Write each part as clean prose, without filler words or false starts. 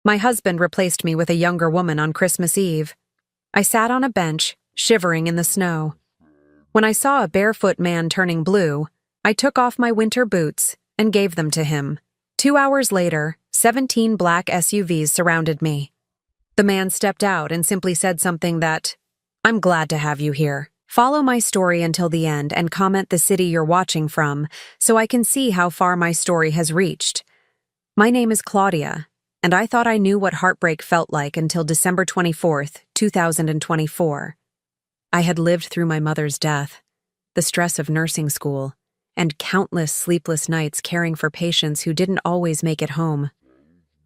My husband replaced me with a younger woman on Christmas Eve. I sat on a bench, shivering in the snow. When I saw a barefoot man turning blue, I took off my winter boots and gave them to him. 2 hours later, 17 black SUVs surrounded me. The man stepped out and simply said something that, "I'm glad to have you here. Follow my story until the end and comment the city you're watching from so I can see how far my story has reached. My name is Claudia, and I thought I knew what heartbreak felt like until December 24th, 2024. I had lived through my mother's death, the stress of nursing school, and countless sleepless nights caring for patients who didn't always make it home.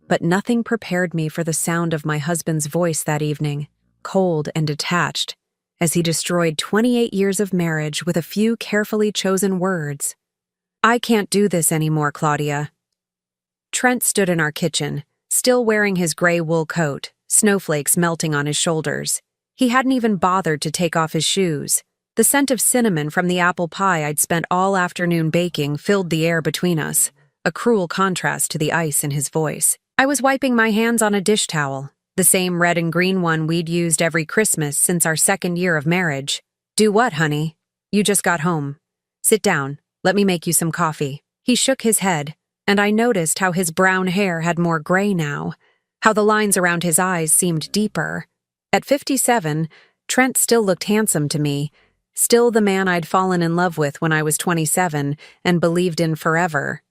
But nothing prepared me for the sound of my husband's voice that evening, cold and detached, as he destroyed 28 years of marriage with a few carefully chosen words. "I can't do this anymore, Claudia." Trent stood in our kitchen, still wearing his gray wool coat, snowflakes melting on his shoulders. He hadn't even bothered to take off his shoes. The scent of cinnamon from the apple pie I'd spent all afternoon baking filled the air between us, a cruel contrast to the ice in his voice. I was wiping my hands on a dish towel, the same red and green one we'd used every Christmas since our 2nd year of marriage. "Do what, honey? You just got home. Sit down, let me make you some coffee." He shook his head, and I noticed how his brown hair had more gray now, how the lines around his eyes seemed deeper. At 57, Trent still looked handsome to me, still the man I'd fallen in love with when I was 27 and believed in forever.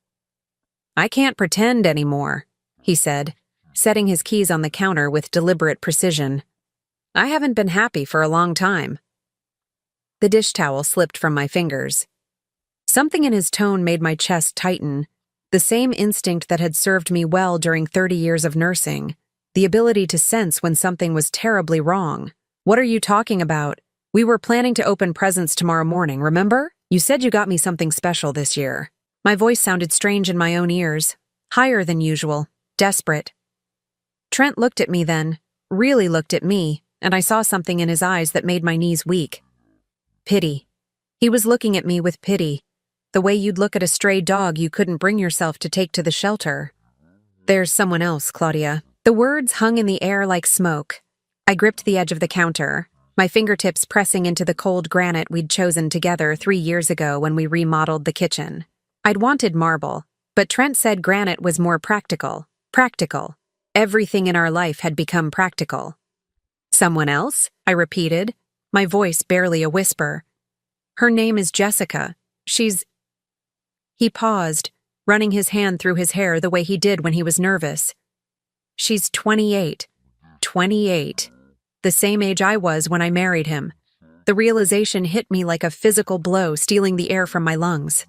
"I can't pretend anymore," he said, setting his keys on the counter with deliberate precision. "I haven't been happy for a long time." The dish towel slipped from my fingers. Something in his tone made my chest tighten, the same instinct that had served me well during 30 years of nursing, the ability to sense when something was terribly wrong. "What are you talking about? We were planning to open presents tomorrow morning, remember? You said you got me something special this year." My voice sounded strange in my own ears, higher than usual, desperate. Trent looked at me then, really looked at me, and I saw something in his eyes that made my knees weak. Pity. He was looking at me with pity, the way you'd look at a stray dog you couldn't bring yourself to take to the shelter. "There's someone else, Claudia." The words hung in the air like smoke. I gripped the edge of the counter, my fingertips pressing into the cold granite we'd chosen together 3 years ago when we remodeled the kitchen. I'd wanted marble, but Trent said granite was more practical. Practical. Everything in our life had become practical. "Someone else?" I repeated, my voice barely a whisper. "Her name is Jessica. She's—" He paused, running his hand through his hair the way he did when he was nervous. "She's 28. 28. The same age I was when I married him." The realization hit me like a physical blow, stealing the air from my lungs.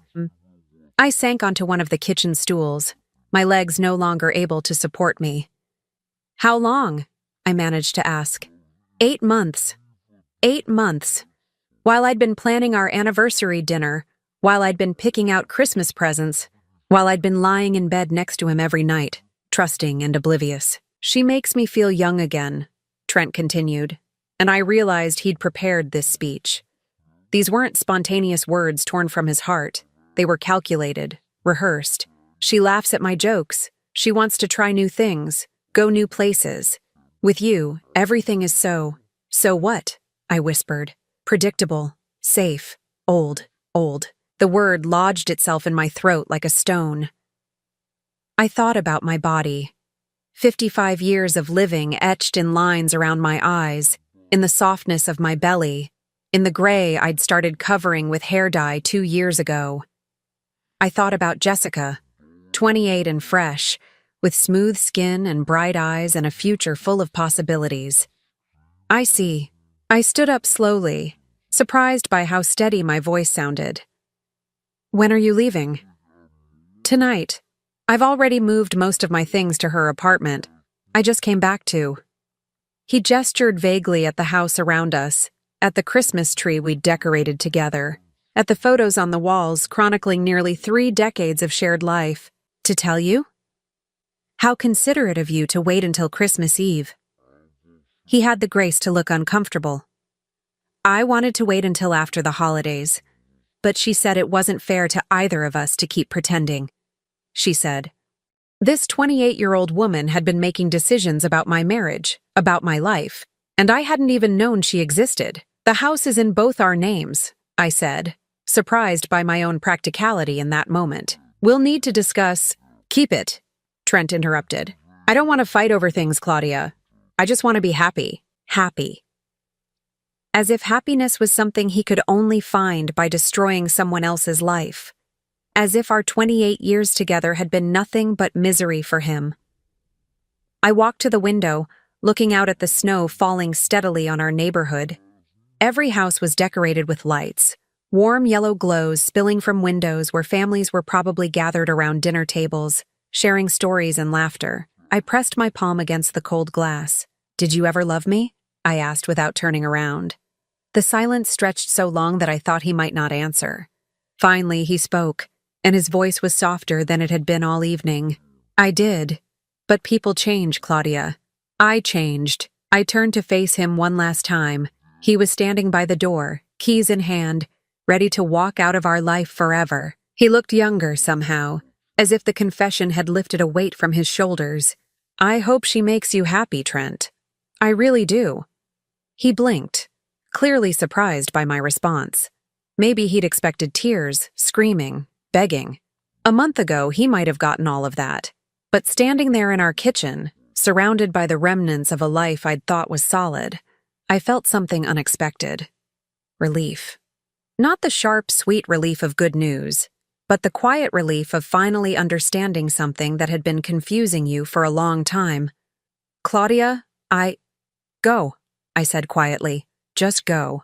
I sank onto one of the kitchen stools, my legs no longer able to support me. "How long?" I managed to ask. 8 months. 8 months. While I'd been planning our anniversary dinner, while I'd been picking out Christmas presents, while I'd been lying in bed next to him every night, trusting and oblivious. "She makes me feel young again," Trent continued, and I realized he'd prepared this speech. These weren't spontaneous words torn from his heart. They were calculated, rehearsed. "She laughs at my jokes. She wants to try new things, go new places. With you, everything is so what?" I whispered. "Predictable, safe, old. The word lodged itself in my throat like a stone. I thought about my body. 55 years of living etched in lines around my eyes, in the softness of my belly, in the gray I'd started covering with hair dye 2 years ago. I thought about Jessica, 28 and fresh, with smooth skin and bright eyes and a future full of possibilities. "I see." I stood up slowly, surprised by how steady my voice sounded. "When are you leaving?" "Tonight. I've already moved most of my things to her apartment. I just came back to." He gestured vaguely at the house around us, at the Christmas tree we'd decorated together, at the photos on the walls chronicling nearly 3 decades of shared life. "To tell you?" "How considerate of you to wait until Christmas Eve." He had the grace to look uncomfortable. "I wanted to wait until after the holidays, but she said it wasn't fair to either of us to keep pretending," she said. This 28-year-old woman had been making decisions about my marriage, about my life, and I hadn't even known she existed. The house is in both our names, I said, surprised by my own practicality in that moment. We'll need to discuss— Keep it, Trent interrupted. I don't want to fight over things, Claudia. I just want to be happy. Happy. As if happiness was something he could only find by destroying someone else's life. As if our 28 years together had been nothing but misery for him. I walked to the window, looking out at the snow falling steadily on our neighborhood. Every house was decorated with lights, warm yellow glows spilling from windows where families were probably gathered around dinner tables, sharing stories and laughter. I pressed my palm against the cold glass. Did you ever love me? I asked without turning around. The silence stretched so long that I thought he might not answer. Finally, he spoke, and his voice was softer than it had been all evening. I did. But people change, Claudia. I changed. I turned to face him one last time. He was standing by the door, keys in hand, ready to walk out of our life forever. He looked younger somehow, as if the confession had lifted a weight from his shoulders. I hope she makes you happy, Trent. I really do. He blinked, clearly surprised by my response. Maybe he'd expected tears, screaming, begging. A month ago, he might have gotten all of that. But standing there in our kitchen, surrounded by the remnants of a life I'd thought was solid, I felt something unexpected. Relief. Not the sharp, sweet relief of good news, but the quiet relief of finally understanding something that had been confusing you for a long time. Claudia, Go, I said quietly. Just go.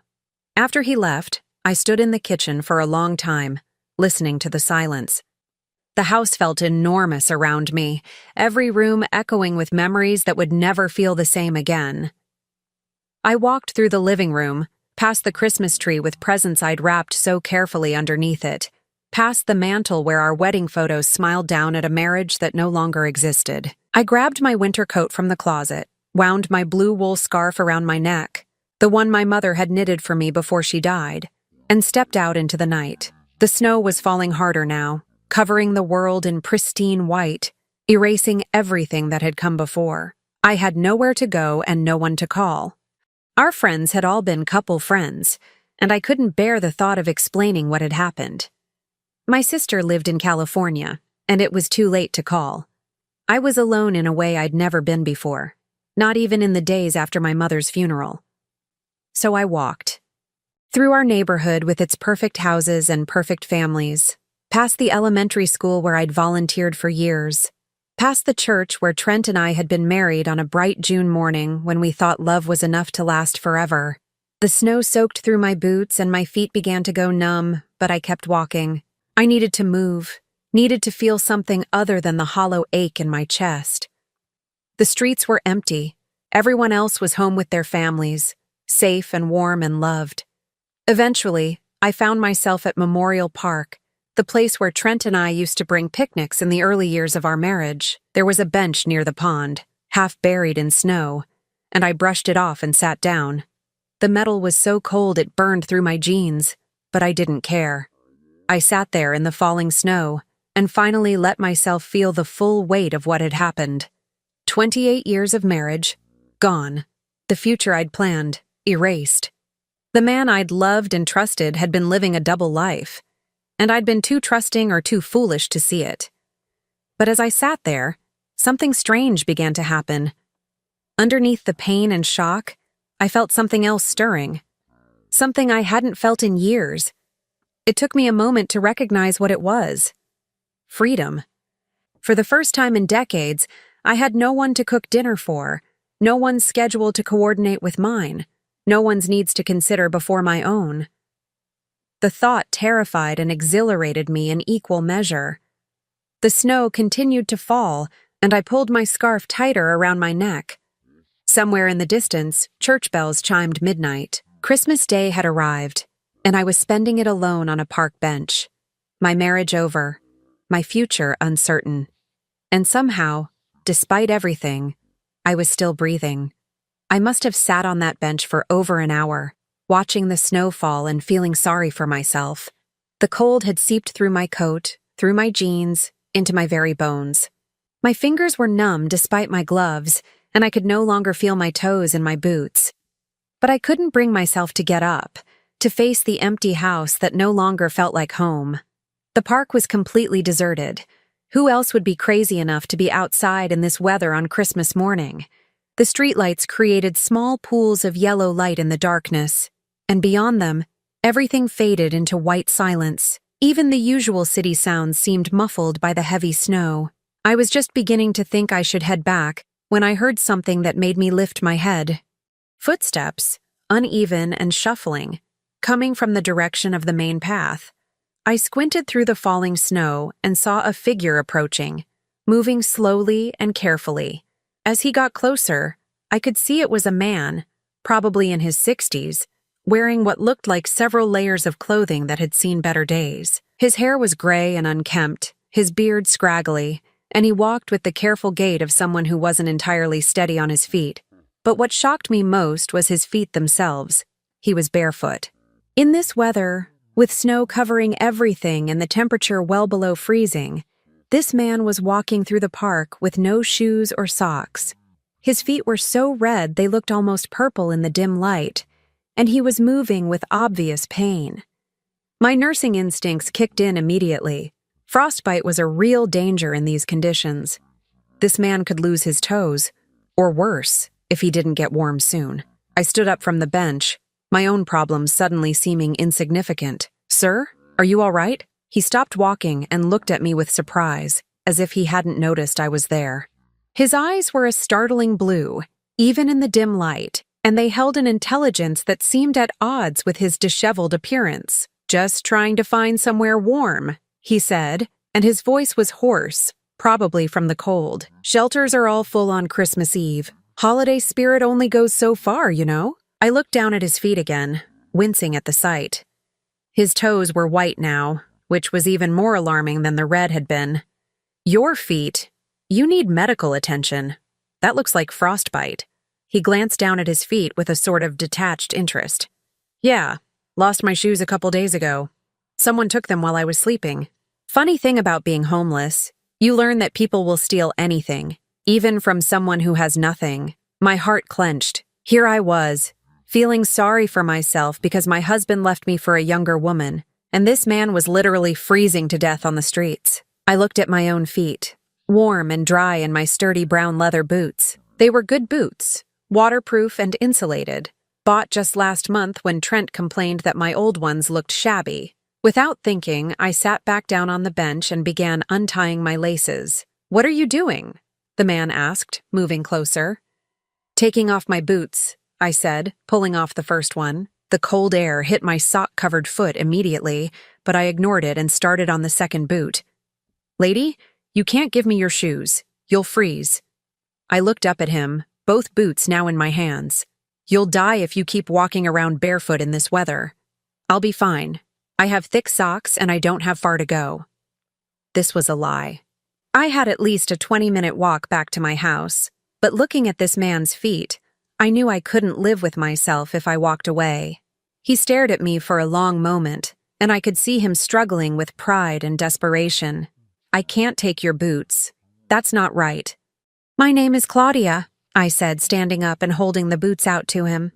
After he left, I stood in the kitchen for a long time, listening to the silence. The house felt enormous around me, every room echoing with memories that would never feel the same again. I walked through the living room, past the Christmas tree with presents I'd wrapped so carefully underneath it, past the mantel where our wedding photos smiled down at a marriage that no longer existed. I grabbed my winter coat from the closet, wound my blue wool scarf around my neck, the one my mother had knitted for me before she died, and stepped out into the night. The snow was falling harder now, covering the world in pristine white, erasing everything that had come before. I had nowhere to go and no one to call. Our friends had all been couple friends, and I couldn't bear the thought of explaining what had happened. My sister lived in California, and it was too late to call. I was alone in a way I'd never been before, not even in the days after my mother's funeral. So I walked. Through our neighborhood with its perfect houses and perfect families, past the elementary school where I'd volunteered for years, past the church where Trent and I had been married on a bright June morning when we thought love was enough to last forever. The snow soaked through my boots and my feet began to go numb, but I kept walking. I needed to move, needed to feel something other than the hollow ache in my chest. The streets were empty. Everyone else was home with their families, safe and warm and loved. Eventually, I found myself at Memorial Park, the place where Trent and I used to bring picnics in the early years of our marriage. There was a bench near the pond, half buried in snow, and I brushed it off and sat down. The metal was so cold it burned through my jeans, but I didn't care. I sat there in the falling snow and finally let myself feel the full weight of what had happened. 28 years of marriage, gone. The future I'd planned, erased. The man I'd loved and trusted had been living a double life, and I'd been too trusting or too foolish to see it. But as I sat there, something strange began to happen. Underneath the pain and shock, I felt something else stirring. Something I hadn't felt in years. It took me a moment to recognize what it was. Freedom. For the first time in decades, I had no one to cook dinner for, no one's schedule to coordinate with mine, no one's needs to consider before my own. The thought terrified and exhilarated me in equal measure. The snow continued to fall, and I pulled my scarf tighter around my neck. Somewhere in the distance, church bells chimed midnight. Christmas Day had arrived, and I was spending it alone on a park bench. My marriage over, my future uncertain. And somehow, despite everything, I was still breathing. I must have sat on that bench for over an hour, watching the snow fall and feeling sorry for myself. The cold had seeped through my coat, through my jeans, into my very bones. My fingers were numb despite my gloves, and I could no longer feel my toes in my boots. But I couldn't bring myself to get up, to face the empty house that no longer felt like home. The park was completely deserted. Who else would be crazy enough to be outside in this weather on Christmas morning? The streetlights created small pools of yellow light in the darkness, and beyond them, everything faded into white silence. Even the usual city sounds seemed muffled by the heavy snow. I was just beginning to think I should head back when I heard something that made me lift my head. Footsteps, uneven and shuffling, coming from the direction of the main path. I squinted through the falling snow and saw a figure approaching, moving slowly and carefully. As he got closer, I could see it was a man, probably in his 60s, wearing what looked like several layers of clothing that had seen better days. His hair was gray and unkempt, his beard scraggly, and he walked with the careful gait of someone who wasn't entirely steady on his feet. But what shocked me most was his feet themselves. He was barefoot. In this weather, with snow covering everything and the temperature well below freezing, this man was walking through the park with no shoes or socks. His feet were so red they looked almost purple in the dim light, and he was moving with obvious pain. My nursing instincts kicked in immediately. Frostbite was a real danger in these conditions. This man could lose his toes, or worse, if he didn't get warm soon. I stood up from the bench, my own problems suddenly seeming insignificant. "Sir, are you all right?" He stopped walking and looked at me with surprise, as if he hadn't noticed I was there. His eyes were a startling blue, even in the dim light, and they held an intelligence that seemed at odds with his disheveled appearance. "Just trying to find somewhere warm," he said, and his voice was hoarse, probably from the cold. "Shelters are all full on Christmas Eve. Holiday spirit only goes so far, you know?" I looked down at his feet again, wincing at the sight. His toes were white now, which was even more alarming than the red had been. "Your feet? You need medical attention. That looks like frostbite." He glanced down at his feet with a sort of detached interest. "Yeah, lost my shoes a couple days ago. Someone took them while I was sleeping. Funny thing about being homeless, you learn that people will steal anything, even from someone who has nothing." My heart clenched. Here I was, feeling sorry for myself because my husband left me for a younger woman, and this man was literally freezing to death on the streets. I looked at my own feet, warm and dry in my sturdy brown leather boots. They were good boots, waterproof and insulated, bought just last month when Trent complained that my old ones looked shabby. Without thinking, I sat back down on the bench and began untying my laces. "What are you doing?" the man asked, moving closer. "Taking off my boots," I said, pulling off the first one. The cold air hit my sock-covered foot immediately, but I ignored it and started on the second boot. "Lady, you can't give me your shoes. You'll freeze." I looked up at him, both boots now in my hands. "You'll die if you keep walking around barefoot in this weather." "I'll be fine. I have thick socks and I don't have far to go." This was a lie. I had at least a 20-minute walk back to my house, but looking at this man's feet, I knew I couldn't live with myself if I walked away. He stared at me for a long moment, and I could see him struggling with pride and desperation. "I can't take your boots. That's not right." "My name is Claudia," I said, standing up and holding the boots out to him.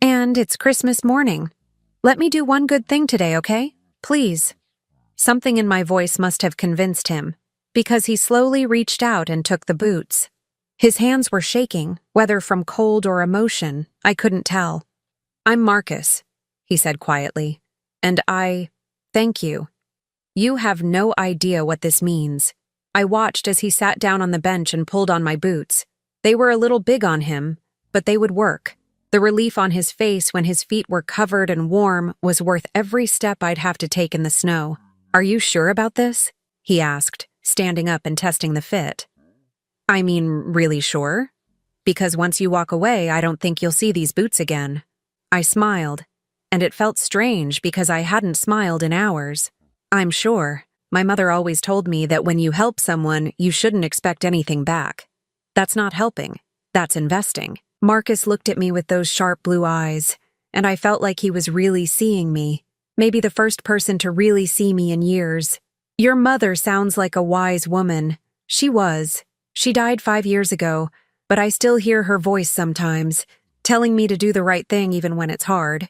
"And it's Christmas morning. Let me do one good thing today, okay? Please." Something in my voice must have convinced him, because he slowly reached out and took the boots. His hands were shaking, whether from cold or emotion, I couldn't tell. "I'm Marcus," he said quietly, "and thank you. You have no idea what this means." I watched as he sat down on the bench and pulled on my boots. They were a little big on him, but they would work. The relief on his face when his feet were covered and warm was worth every step I'd have to take in the snow. "Are you sure about this?" he asked, standing up and testing the fit. "I mean, really sure? Because once you walk away, I don't think you'll see these boots again." I smiled, and it felt strange because I hadn't smiled in hours. "I'm sure. My mother always told me that when you help someone, you shouldn't expect anything back. That's not helping. That's investing." Marcus looked at me with those sharp blue eyes, and I felt like he was really seeing me. Maybe the first person to really see me in years. "Your mother sounds like a wise woman." She was. She died 5 years ago, but I still hear her voice sometimes, telling me to do the right thing even when it's hard.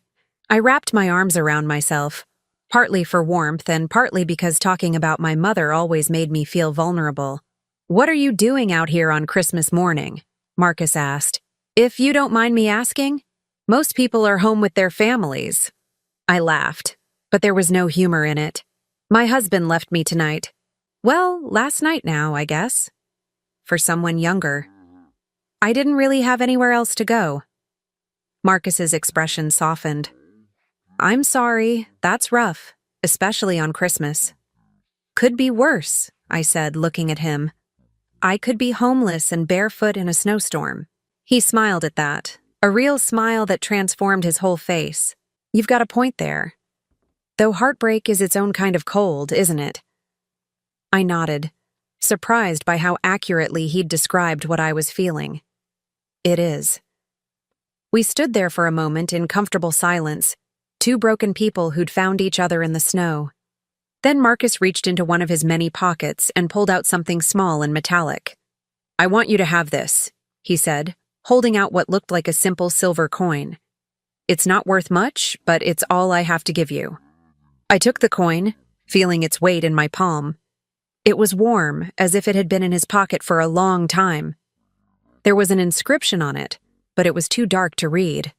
I wrapped my arms around myself, partly for warmth and partly because talking about my mother always made me feel vulnerable. "What are you doing out here on Christmas morning?" Marcus asked. "If you don't mind me asking, most people are home with their families." I laughed, but there was no humor in it. "My husband left me tonight." "Well, last night now, I guess." For someone younger. "I didn't really have anywhere else to go." Marcus's expression softened. "I'm sorry, that's rough, especially on Christmas." "Could be worse," I said, looking at him. "I could be homeless and barefoot in a snowstorm." He smiled at that, a real smile that transformed his whole face. "You've got a point there. Though heartbreak is its own kind of cold, isn't it?" I nodded, surprised by how accurately he'd described what I was feeling. "It is." We stood there for a moment in comfortable silence, two broken people who'd found each other in the snow. Then Marcus reached into one of his many pockets and pulled out something small and metallic. "I want you to have this," he said, holding out what looked like a simple silver coin. "It's not worth much, but it's all I have to give you." I took the coin, feeling its weight in my palm. It was warm, as if it had been in his pocket for a long time. There was an inscription on it, but it was too dark to read.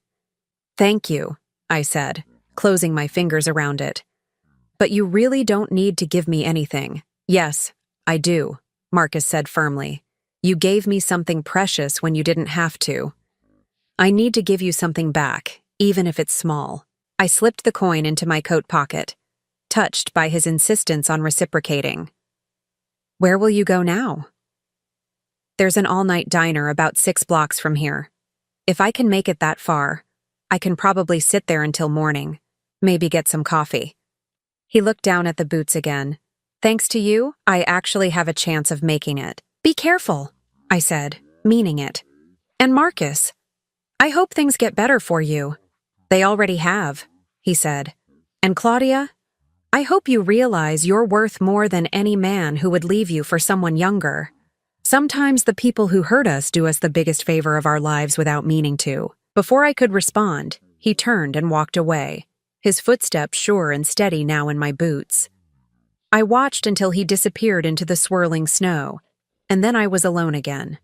"Thank you," I said, closing my fingers around it. "But you really don't need to give me anything." "Yes, I do," Marcus said firmly. "You gave me something precious when you didn't have to. I need to give you something back, even if it's small." I slipped the coin into my coat pocket, touched by his insistence on reciprocating. "Where will you go now?" "There's an all-night diner about 6 blocks from here. If I can make it that far, I can probably sit there until morning, maybe get some coffee." He looked down at the boots again. "Thanks to you, I actually have a chance of making it." "Be careful," I said, meaning it. "And Marcus, I hope things get better for you." "They already have," he said. "And Claudia, I hope you realize you're worth more than any man who would leave you for someone younger. Sometimes the people who hurt us do us the biggest favor of our lives without meaning to." Before I could respond, he turned and walked away, his footsteps sure and steady now in my boots. I watched until he disappeared into the swirling snow, and then I was alone again.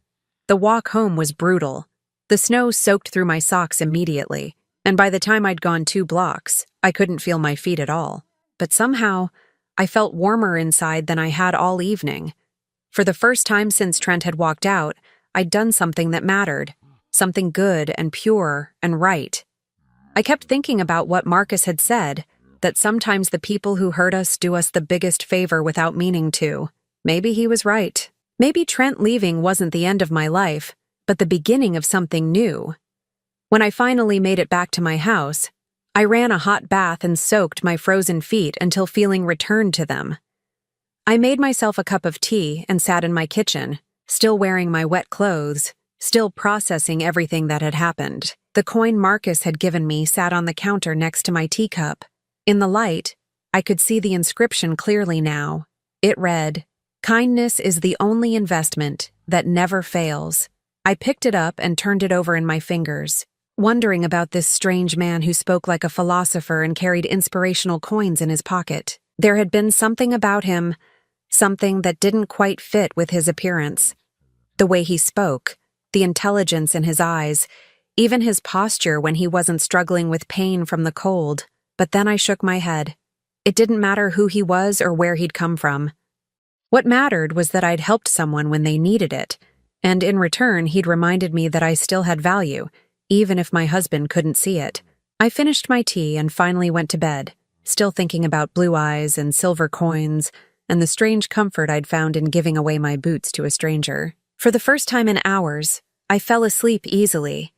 The walk home was brutal. The snow soaked through my socks immediately, and by the time I'd gone 2 blocks, I couldn't feel my feet at all. But somehow, I felt warmer inside than I had all evening. For the first time since Trent had walked out, I'd done something that mattered, something good and pure and right. I kept thinking about what Marcus had said, that sometimes the people who hurt us do us the biggest favor without meaning to. Maybe he was right. Maybe Trent leaving wasn't the end of my life, but the beginning of something new. When I finally made it back to my house, I ran a hot bath and soaked my frozen feet until feeling returned to them. I made myself a cup of tea and sat in my kitchen, still wearing my wet clothes, still processing everything that had happened. The coin Marcus had given me sat on the counter next to my teacup. In the light, I could see the inscription clearly now. It read, "Kindness is the only investment that never fails." I picked it up and turned it over in my fingers, wondering about this strange man who spoke like a philosopher and carried inspirational coins in his pocket. There had been something about him, something that didn't quite fit with his appearance. The way he spoke, the intelligence in his eyes, even his posture when he wasn't struggling with pain from the cold. But then I shook my head. It didn't matter who he was or where he'd come from. What mattered was that I'd helped someone when they needed it, and in return he'd reminded me that I still had value, even if my husband couldn't see it. I finished my tea and finally went to bed, still thinking about blue eyes and silver coins and the strange comfort I'd found in giving away my boots to a stranger. For the first time in hours, I fell asleep easily,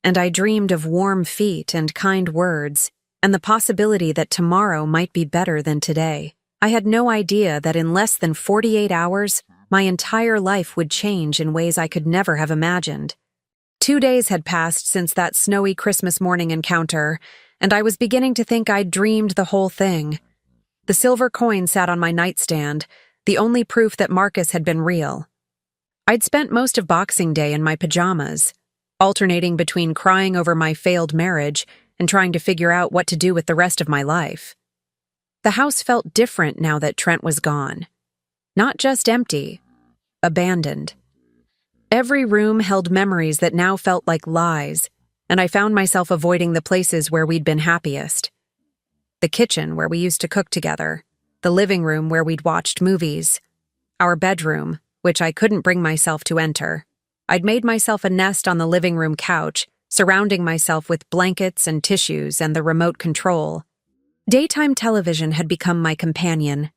and I dreamed of warm feet and kind words, and the possibility that tomorrow might be better than today. I had no idea that in less than 48 hours, my entire life would change in ways I could never have imagined. 2 days had passed since that snowy Christmas morning encounter, and I was beginning to think I'd dreamed the whole thing. The silver coin sat on my nightstand, the only proof that Marcus had been real. I'd spent most of Boxing Day in my pajamas, alternating between crying over my failed marriage and trying to figure out what to do with the rest of my life. The house felt different now that Trent was gone. Not just empty, abandoned. Every room held memories that now felt like lies, and I found myself avoiding the places where we'd been happiest. The kitchen where we used to cook together, the living room where we'd watched movies, our bedroom, which I couldn't bring myself to enter. I'd made myself a nest on the living room couch, surrounding myself with blankets and tissues and the remote control. Daytime television had become my companion,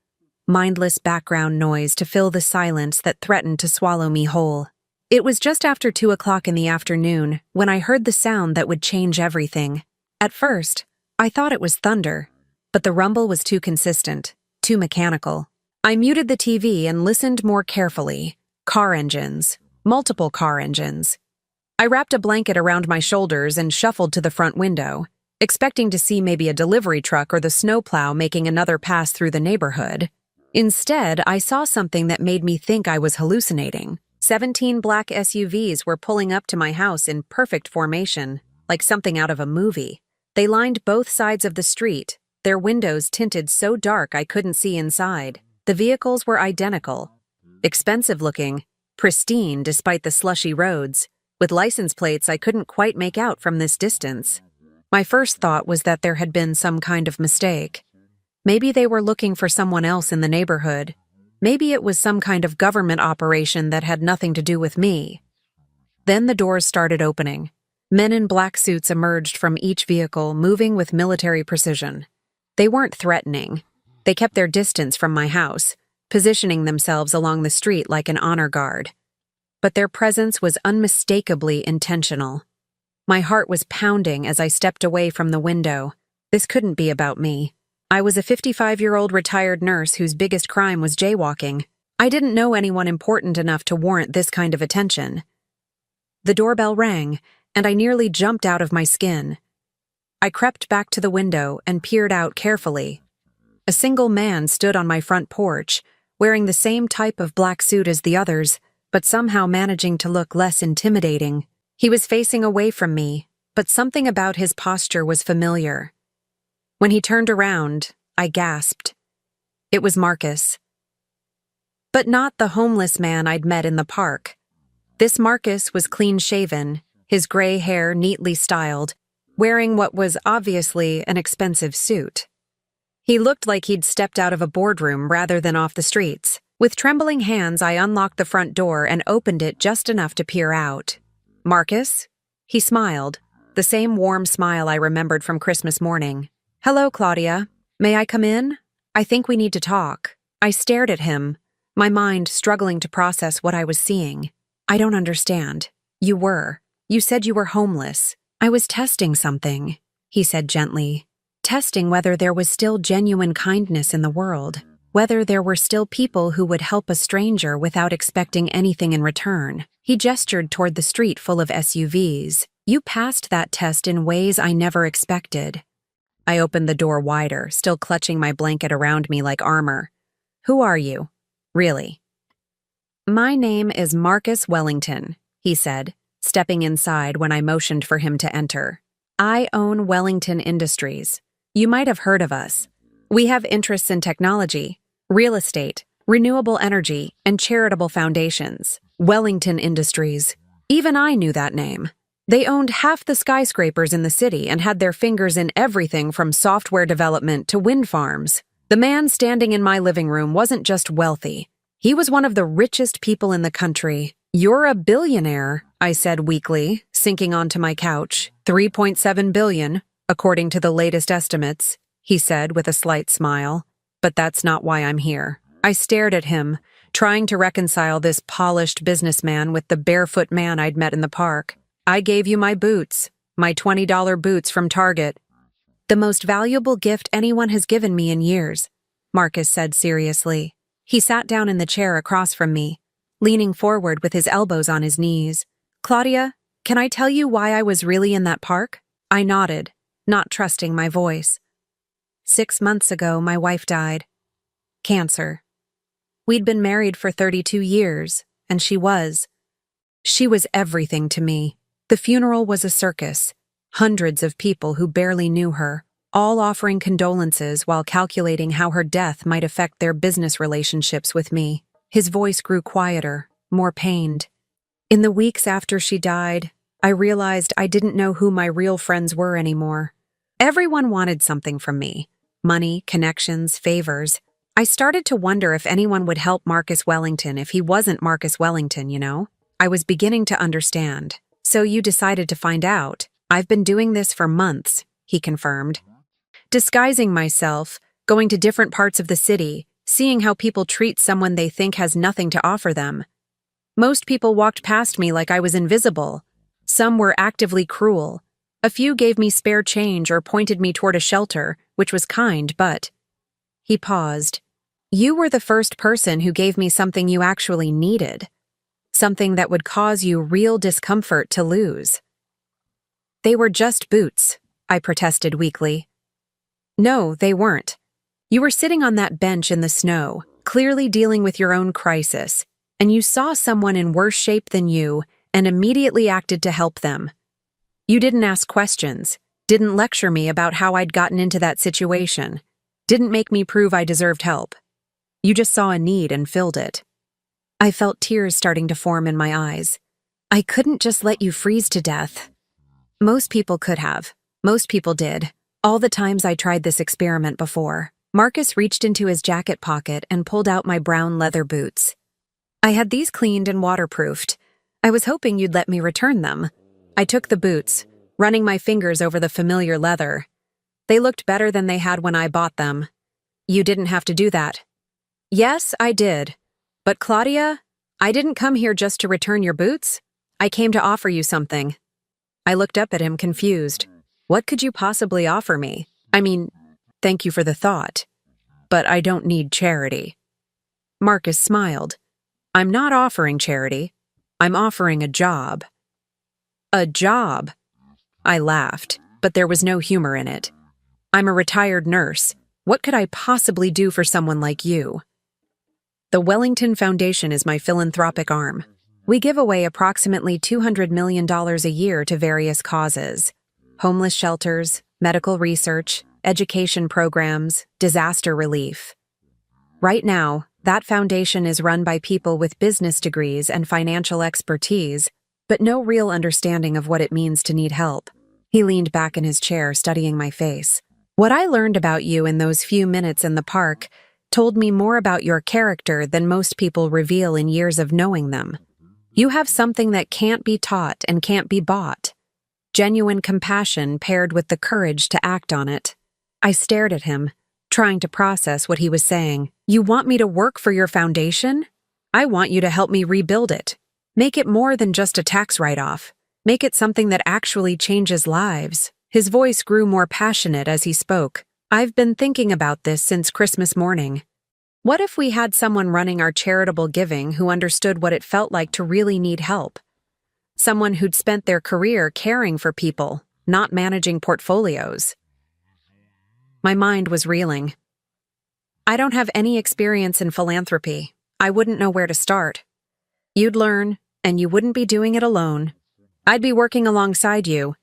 mindless background noise to fill the silence that threatened to swallow me whole. It was just after 2 o'clock in the afternoon when I heard the sound that would change everything. At first, I thought it was thunder, but the rumble was too consistent, too mechanical. I muted the TV and listened more carefully. Car engines. Multiple car engines. I wrapped a blanket around my shoulders and shuffled to the front window, expecting to see maybe a delivery truck or the snowplow making another pass through the neighborhood. Instead, I saw something that made me think I was hallucinating. 17 black SUVs were pulling up to my house in perfect formation, like something out of a movie. They lined both sides of the street, their windows tinted so dark I couldn't see inside. The vehicles were identical, expensive-looking, pristine despite the slushy roads, with license plates I couldn't quite make out from this distance. My first thought was that there had been some kind of mistake. Maybe they were looking for someone else in the neighborhood. Maybe it was some kind of government operation that had nothing to do with me. Then the doors started opening. Men in black suits emerged from each vehicle, moving with military precision. They weren't threatening. They kept their distance from my house, positioning themselves along the street like an honor guard. But their presence was unmistakably intentional. My heart was pounding as I stepped away from the window. This couldn't be about me. I was a 55-year-old retired nurse whose biggest crime was jaywalking. I didn't know anyone important enough to warrant this kind of attention. The doorbell rang, and I nearly jumped out of my skin. I crept back to the window and peered out carefully. A single man stood on my front porch, wearing the same type of black suit as the others, but somehow managing to look less intimidating. He was facing away from me, but something about his posture was familiar. When he turned around, I gasped. It was Marcus. But not the homeless man I'd met in the park. This Marcus was clean-shaven, his gray hair neatly styled, wearing what was obviously an expensive suit. He looked like he'd stepped out of a boardroom rather than off the streets. With trembling hands, I unlocked the front door and opened it just enough to peer out. "Marcus?" He smiled, the same warm smile I remembered from Christmas morning. "Hello, Claudia. May I come in? I think we need to talk." I stared at him, my mind struggling to process what I was seeing. "I don't understand. You said you were homeless." "I was testing something," he said gently. "Testing whether there was still genuine kindness in the world, whether there were still people who would help a stranger without expecting anything in return." He gestured toward the street full of SUVs. "You passed that test in ways I never expected." I opened the door wider, still clutching my blanket around me like armor. "Who are you? Really?" "My name is Marcus Wellington," he said, stepping inside when I motioned for him to enter. "I own Wellington Industries. You might have heard of us. We have interests in technology, real estate, renewable energy, and charitable foundations." Wellington Industries. Even I knew that name. They owned half the skyscrapers in the city and had their fingers in everything from software development to wind farms. The man standing in my living room wasn't just wealthy. He was one of the richest people in the country. "You're a billionaire," I said weakly, sinking onto my couch. $3.7 billion, according to the latest estimates, he said with a slight smile. "But that's not why I'm here." I stared at him, trying to reconcile this polished businessman with the barefoot man I'd met in the park. "I gave you my boots, my $20 boots from Target." "The most valuable gift anyone has given me in years," Marcus said seriously. He sat down in the chair across from me, leaning forward with his elbows on his knees. "Claudia, can I tell you why I was really in that park?" I nodded, not trusting my voice. 6 months ago, my wife died. Cancer. We'd been married for 32 years, and she was. She was everything to me. The funeral was a circus. Hundreds of people who barely knew her, all offering condolences while calculating how her death might affect their business relationships with me. His voice grew quieter, more pained. In the weeks after she died, I realized I didn't know who my real friends were anymore. Everyone wanted something from me. Money, connections, favors. I started to wonder if anyone would help Marcus Wellington if he wasn't Marcus Wellington, you know? I was beginning to understand. So you decided to find out. I've been doing this for months, he confirmed. Disguising myself, going to different parts of the city, seeing how people treat someone they think has nothing to offer them. Most people walked past me like I was invisible. Some were actively cruel. A few gave me spare change or pointed me toward a shelter, which was kind, but... He paused. You were the first person who gave me something you actually needed. Something that would cause you real discomfort to lose. They were just boots, I protested weakly. No, they weren't. You were sitting on that bench in the snow, clearly dealing with your own crisis, and you saw someone in worse shape than you and immediately acted to help them. You didn't ask questions, didn't lecture me about how I'd gotten into that situation, didn't make me prove I deserved help. You just saw a need and filled it. I felt tears starting to form in my eyes. I couldn't just let you freeze to death. Most people could have. Most people did. All the times I tried this experiment before. Marcus reached into his jacket pocket and pulled out my brown leather boots. I had these cleaned and waterproofed. I was hoping you'd let me return them. I took the boots, running my fingers over the familiar leather. They looked better than they had when I bought them. You didn't have to do that. Yes, I did. But Claudia, I didn't come here just to return your boots. I came to offer you something. I looked up at him confused. What could you possibly offer me? I mean, thank you for the thought. But I don't need charity. Marcus smiled. I'm not offering charity. I'm offering a job. A job? I laughed, but there was no humor in it. I'm a retired nurse. What could I possibly do for someone like you? The Wellington Foundation is my philanthropic arm. We give away approximately $200 million a year to various causes. Homeless shelters, medical research, education programs, disaster relief. Right now, that foundation is run by people with business degrees and financial expertise, but no real understanding of what it means to need help. He leaned back in his chair, studying my face. What I learned about you in those few minutes in the park told me more about your character than most people reveal in years of knowing them. You have something that can't be taught and can't be bought. Genuine compassion paired with the courage to act on it. I stared at him, trying to process what he was saying. You want me to work for your foundation? I want you to help me rebuild it. Make it more than just a tax write-off. Make it something that actually changes lives. His voice grew more passionate as he spoke. I've been thinking about this since Christmas morning. What if we had someone running our charitable giving who understood what it felt like to really need help? Someone who'd spent their career caring for people, not managing portfolios. My mind was reeling. I don't have any experience in philanthropy. I wouldn't know where to start. You'd learn, and you wouldn't be doing it alone. I'd be working alongside you.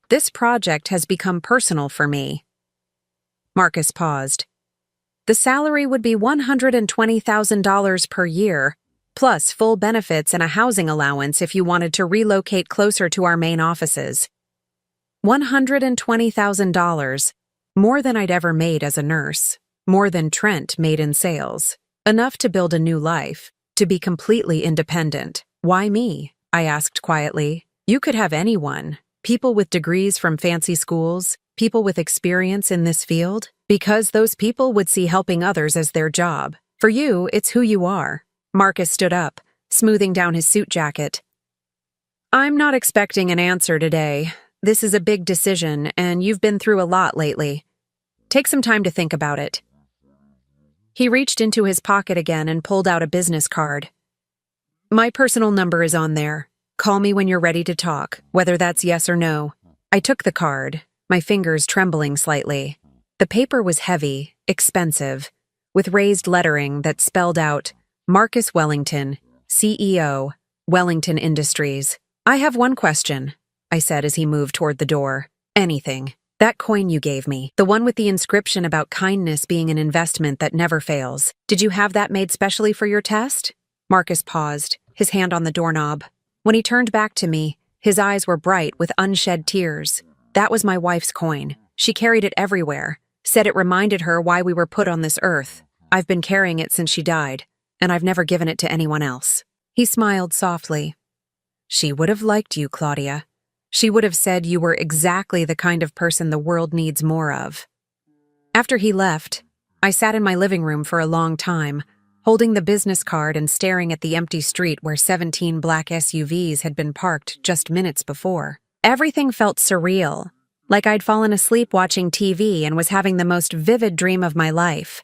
This project has become personal for me. Marcus paused. The salary would be $120,000 per year, plus full benefits and a housing allowance if you wanted to relocate closer to our main offices. $120,000, more than I'd ever made as a nurse, more than Trent made in sales, enough to build a new life, to be completely independent. Why me? I asked quietly. You could have anyone, people with degrees from fancy schools, people with experience in this field, because those people would see helping others as their job. For you, it's who you are. Marcus stood up, smoothing down his suit jacket. I'm not expecting an answer today. This is a big decision, and you've been through a lot lately. Take some time to think about it. He reached into his pocket again and pulled out a business card. My personal number is on there. Call me when you're ready to talk, whether that's yes or no. I took the card, my fingers trembling slightly. The paper was heavy, expensive, with raised lettering that spelled out Marcus Wellington, CEO, Wellington Industries. I have one question, I said as he moved toward the door. Anything. That coin you gave me, the one with the inscription about kindness being an investment that never fails. Did you have that made specially for your test? Marcus paused, his hand on the doorknob. When he turned back to me, his eyes were bright with unshed tears. That was my wife's coin. She carried it everywhere, said it reminded her why we were put on this earth. I've been carrying it since she died, and I've never given it to anyone else. He smiled softly. She would have liked you, Claudia. She would have said you were exactly the kind of person the world needs more of. After he left, I sat in my living room for a long time, holding the business card and staring at the empty street where 17 black SUVs had been parked just minutes before. Everything felt surreal, like I'd fallen asleep watching TV and was having the most vivid dream of my life.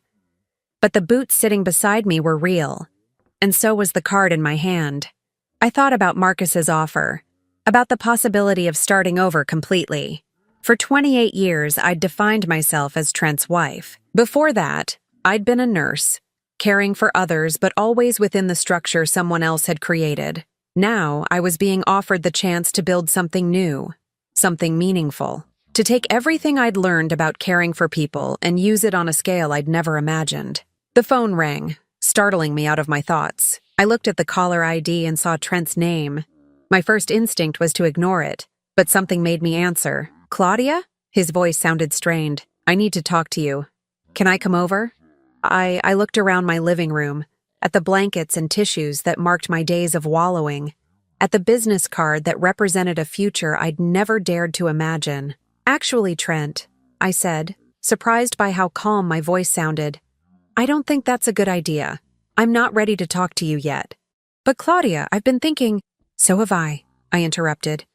But the boots sitting beside me were real, and so was the card in my hand. I thought about Marcus's offer, about the possibility of starting over completely. For 28 years, I'd defined myself as Trent's wife. Before that, I'd been a nurse, caring for others but always within the structure someone else had created. Now, I was being offered the chance to build something new, something meaningful, to take everything I'd learned about caring for people and use it on a scale I'd never imagined. The phone rang, startling me out of my thoughts. I looked at the caller ID and saw Trent's name. My first instinct was to ignore it, but something made me answer. Claudia? His voice sounded strained. I need to talk to you. Can I come over? I looked around my living room, at the blankets and tissues that marked my days of wallowing, at the business card that represented a future I'd never dared to imagine. Actually, Trent, I said, surprised by how calm my voice sounded, I don't think that's a good idea. I'm not ready to talk to you yet. But Claudia, I've been thinking— So have I interrupted.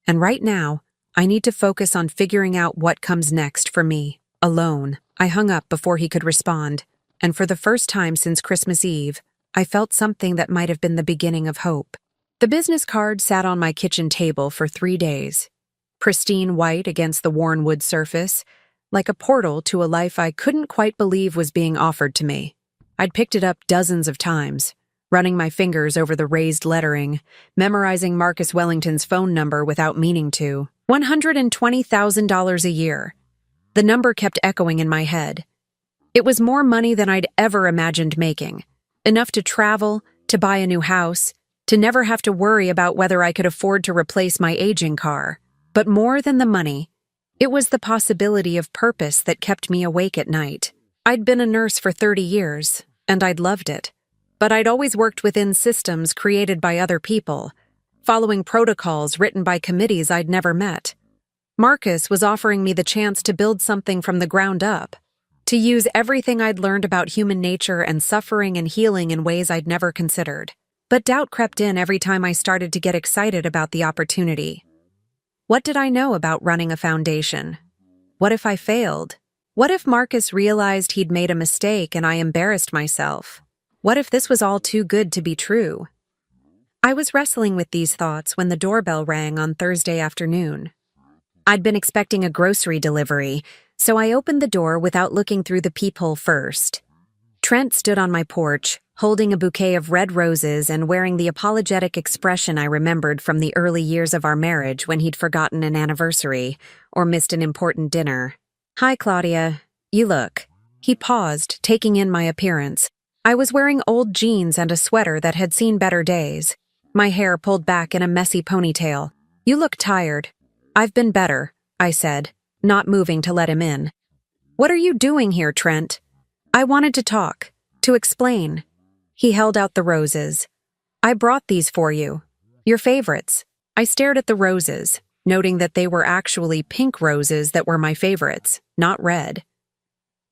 And right now, I need to focus on figuring out what comes next for me, alone. I hung up before he could respond, and for the first time since Christmas Eve, I felt something that might have been the beginning of hope. The business card sat on my kitchen table for 3 days, pristine white against the worn wood surface, like a portal to a life I couldn't quite believe was being offered to me. I'd picked it up dozens of times, running my fingers over the raised lettering, memorizing Marcus Wellington's phone number without meaning to. $120,000 a year. The number kept echoing in my head. It was more money than I'd ever imagined making. Enough to travel, to buy a new house, to never have to worry about whether I could afford to replace my aging car. But more than the money, it was the possibility of purpose that kept me awake at night. I'd been a nurse for 30 years, and I'd loved it. But I'd always worked within systems created by other people, following protocols written by committees I'd never met. Marcus was offering me the chance to build something from the ground up, to use everything I'd learned about human nature and suffering and healing in ways I'd never considered. But doubt crept in every time I started to get excited about the opportunity. What did I know about running a foundation? What if I failed? What if Marcus realized he'd made a mistake and I embarrassed myself? What if this was all too good to be true? I was wrestling with these thoughts when the doorbell rang on Thursday afternoon. I'd been expecting a grocery delivery, so I opened the door without looking through the peephole first. Trent stood on my porch, holding a bouquet of red roses and wearing the apologetic expression I remembered from the early years of our marriage when he'd forgotten an anniversary or missed an important dinner. Hi, Claudia. You look. He paused, taking in my appearance. I was wearing old jeans and a sweater that had seen better days, my hair pulled back in a messy ponytail. You look tired. I've been better, I said, not moving to let him in. What are you doing here, Trent? I wanted to talk, to explain. He held out the roses. I brought these for you. Your favorites. I stared at the roses, noting that they were actually pink roses that were my favorites, not red.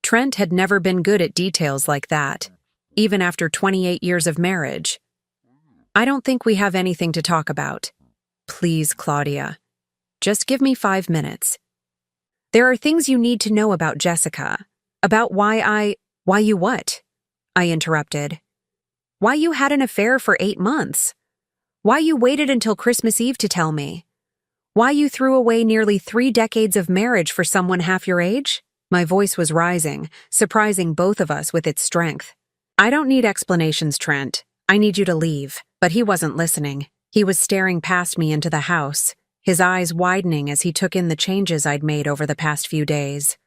Trent had never been good at details like that, even after 28 years of marriage. I don't think we have anything to talk about. Please, Claudia. Just give me 5 minutes. There are things you need to know about Jessica. About why you what? I interrupted. Why you had an affair for 8 months. Why you waited until Christmas Eve to tell me. Why you threw away nearly 3 decades of marriage for someone half your age? My voice was rising, surprising both of us with its strength. I don't need explanations, Trent. I need you to leave. But he wasn't listening. He was staring past me into the house, his eyes widening as he took in the changes I'd made over the past few days.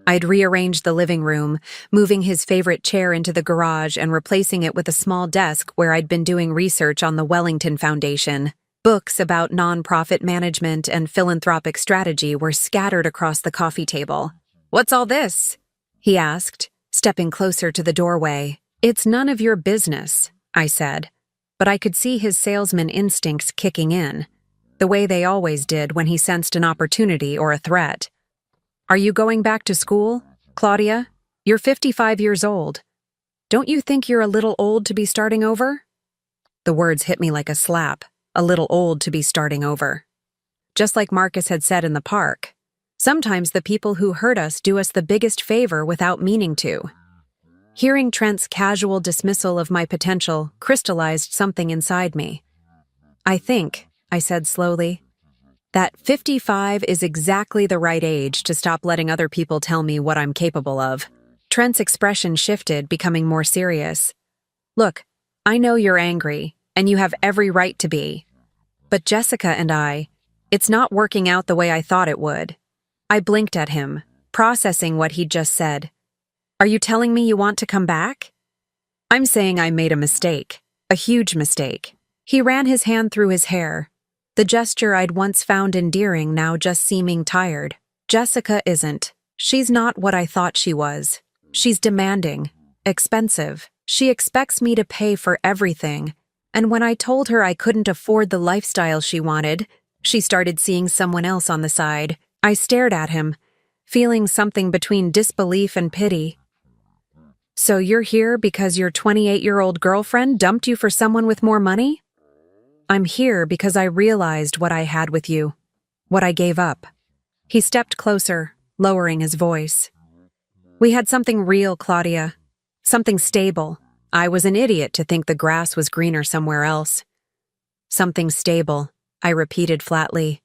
I'd rearranged the living room, moving his favorite chair into the garage and replacing it with a small desk where I'd been doing research on the Wellington Foundation. Books about nonprofit management and philanthropic strategy were scattered across the coffee table. "What's all this?" he asked, stepping closer to the doorway. "It's none of your business," I said, but I could see his salesman instincts kicking in, the way they always did when he sensed an opportunity or a threat. "Are you going back to school, Claudia? You're 55 years old. Don't you think you're a little old to be starting over?" The words hit me like a slap, a little old to be starting over. Just like Marcus had said in the park, sometimes the people who hurt us do us the biggest favor without meaning to. Hearing Trent's casual dismissal of my potential crystallized something inside me. "I think," I said slowly, "that 55 is exactly the right age to stop letting other people tell me what I'm capable of." Trent's expression shifted, becoming more serious. "Look, I know you're angry, and you have every right to be. But Jessica and it's not working out the way I thought it would." I blinked at him, processing what he'd just said. "Are you telling me you want to come back?" "I'm saying I made a mistake, a huge mistake." He ran his hand through his hair, the gesture I'd once found endearing now just seeming tired. "Jessica isn't. She's not what I thought she was. She's demanding, expensive. She expects me to pay for everything. And when I told her I couldn't afford the lifestyle she wanted, she started seeing someone else on the side." I stared at him, feeling something between disbelief and pity. "So you're here because your 28-year-old girlfriend dumped you for someone with more money?" "I'm here because I realized what I had with you, what I gave up." He stepped closer, lowering his voice. "We had something real, Claudia. Something stable. I was an idiot to think the grass was greener somewhere else." "Something stable," I repeated flatly.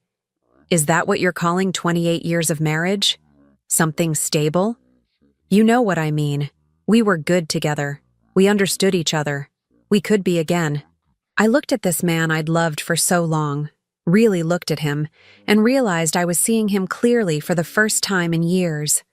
"Is that what you're calling 28 years of marriage? Something stable?" "You know what I mean. We were good together. We understood each other. We could be again." I looked at this man I'd loved for so long, really looked at him, and realized I was seeing him clearly for the first time in years.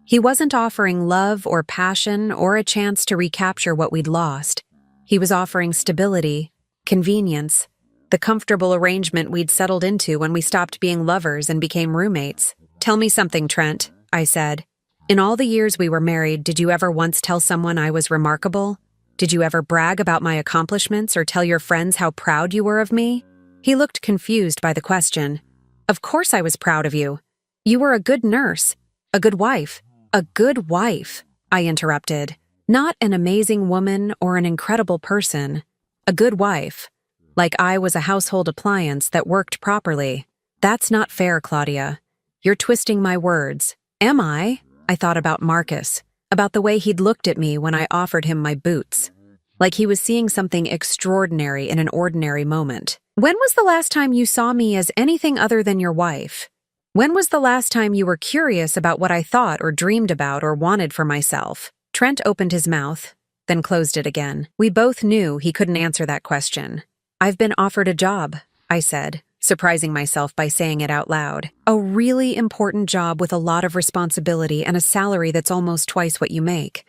He wasn't offering love or passion or a chance to recapture what we'd lost. He was offering stability, convenience, the comfortable arrangement we'd settled into when we stopped being lovers and became roommates. "Tell me something, Trent," I said. "In all the years we were married, did you ever once tell someone I was remarkable? Did you ever brag about my accomplishments or tell your friends how proud you were of me?" He looked confused by the question. "Of course I was proud of you. You were a good nurse, a good wife." "A good wife," I interrupted. "Not an amazing woman or an incredible person. A good wife. Like I was a household appliance that worked properly." "That's not fair, Claudia. You're twisting my words." "Am I?" I thought about Marcus, about the way he'd looked at me when I offered him my boots. Like he was seeing something extraordinary in an ordinary moment. "When was the last time you saw me as anything other than your wife? When was the last time you were curious about what I thought or dreamed about or wanted for myself?" Trent opened his mouth, then closed it again. We both knew he couldn't answer that question. "I've been offered a job," I said, surprising myself by saying it out loud. "A really important job with a lot of responsibility and a salary that's almost twice what you make."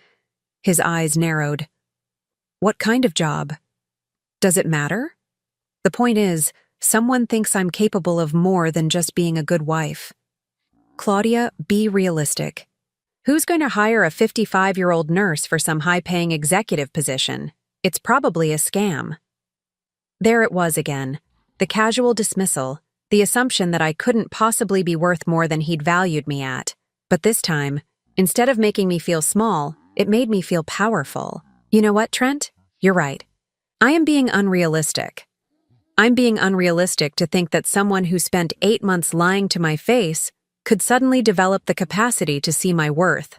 His eyes narrowed. "What kind of job? Does it matter?" "The point is, someone thinks I'm capable of more than just being a good wife." "Claudia, be realistic. Who's going to hire a 55-year-old nurse for some high-paying executive position? It's probably a scam." There it was again, the casual dismissal, the assumption that I couldn't possibly be worth more than he'd valued me at. But this time, instead of making me feel small, it made me feel powerful. "You know what, Trent? You're right. I am being unrealistic. I'm being unrealistic to think that someone who spent 8 months lying to my face could suddenly develop the capacity to see my worth."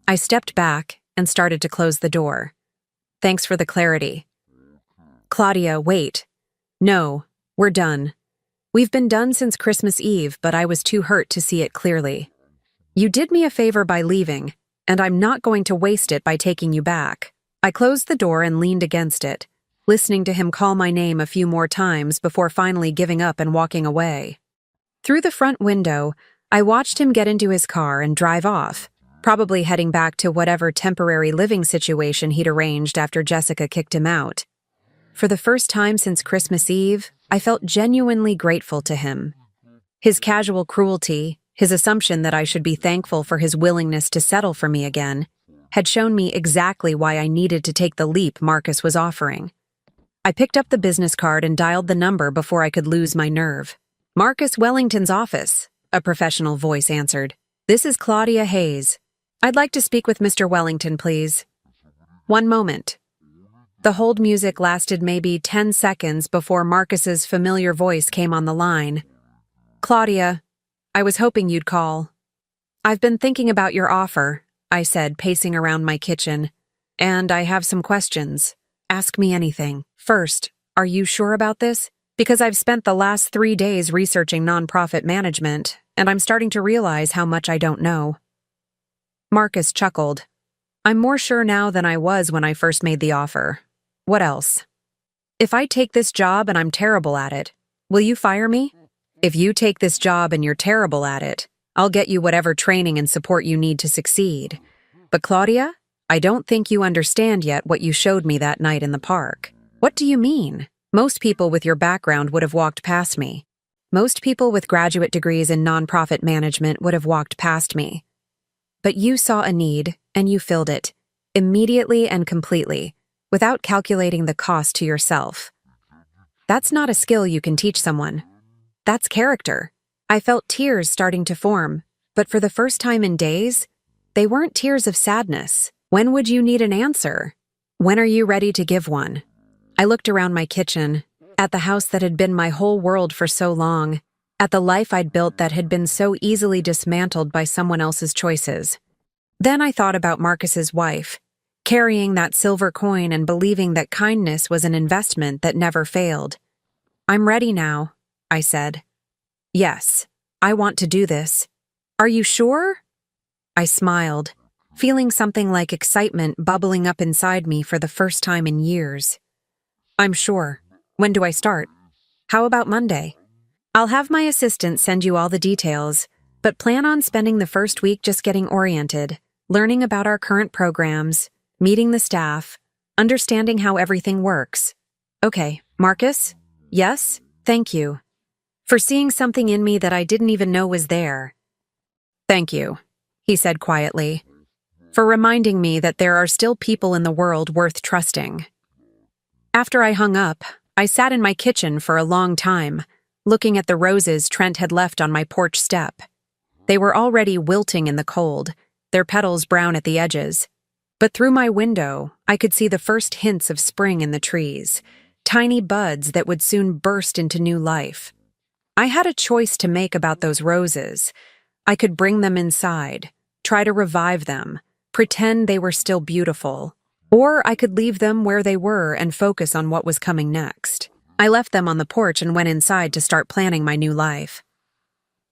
I stepped back and started to close the door. "Thanks for the clarity." "Claudia, wait. No, we're done. We've been done since Christmas Eve, but I was too hurt to see it clearly. You did me a favor by leaving, and I'm not going to waste it by taking you back." I closed the door and leaned against it, listening to him call my name a few more times before finally giving up and walking away. Through the front window, I watched him get into his car and drive off, probably heading back to whatever temporary living situation he'd arranged after Jessica kicked him out. For the first time since Christmas Eve, I felt genuinely grateful to him. His casual cruelty, his assumption that I should be thankful for his willingness to settle for me again, had shown me exactly why I needed to take the leap Marcus was offering. I picked up the business card and dialed the number before I could lose my nerve. "Marcus Wellington's office," a professional voice answered. "This is Claudia Hayes. I'd like to speak with Mr. Wellington, please." "One moment." The hold music lasted maybe 10 seconds before Marcus's familiar voice came on the line. "Claudia, I was hoping you'd call." "I've been thinking about your offer," I said, pacing around my kitchen. "And I have some questions. Ask me anything. First, are you sure about this? Because I've spent the last 3 days researching nonprofit management, and I'm starting to realize how much I don't know." Marcus chuckled. "I'm more sure now than I was when I first made the offer. What else? If I take this job and I'm terrible at it, will you fire me? If you take this job and you're terrible at it, I'll get you whatever training and support you need to succeed. But Claudia, I don't think you understand yet what you showed me that night in the park." "What do you mean?" "Most people with your background would have walked past me. Most people with graduate degrees in nonprofit management would have walked past me. But you saw a need, and you filled it, immediately and completely, without calculating the cost to yourself. That's not a skill you can teach someone. That's character." I felt tears starting to form, but for the first time in days, they weren't tears of sadness. When would you need an answer? When are you ready to give one? I looked around my kitchen, at the house that had been my whole world for so long, at the life I'd built that had been so easily dismantled by someone else's choices. Then I thought about Marcus's wife, carrying that silver coin and believing that kindness was an investment that never failed. "I'm ready now," I said. "Yes, I want to do this." "Are you sure?" I smiled, feeling something like excitement bubbling up inside me for the first time in years. "I'm sure. When do I start?" "How about Monday? I'll have my assistant send you all the details, but plan on spending the first week just getting oriented, learning about our current programs, meeting the staff, understanding how everything works." "Okay, Marcus? Yes, thank you. For seeing something in me that I didn't even know was there." "Thank you," he said quietly, "for reminding me that there are still people in the world worth trusting." After I hung up, I sat in my kitchen for a long time, looking at the roses Trent had left on my porch step. They were already wilting in the cold, their petals brown at the edges. But through my window, I could see the first hints of spring in the trees, tiny buds that would soon burst into new life. I had a choice to make about those roses. I could bring them inside, try to revive them, pretend they were still beautiful, or I could leave them where they were and focus on what was coming next. I left them on the porch and went inside to start planning my new life.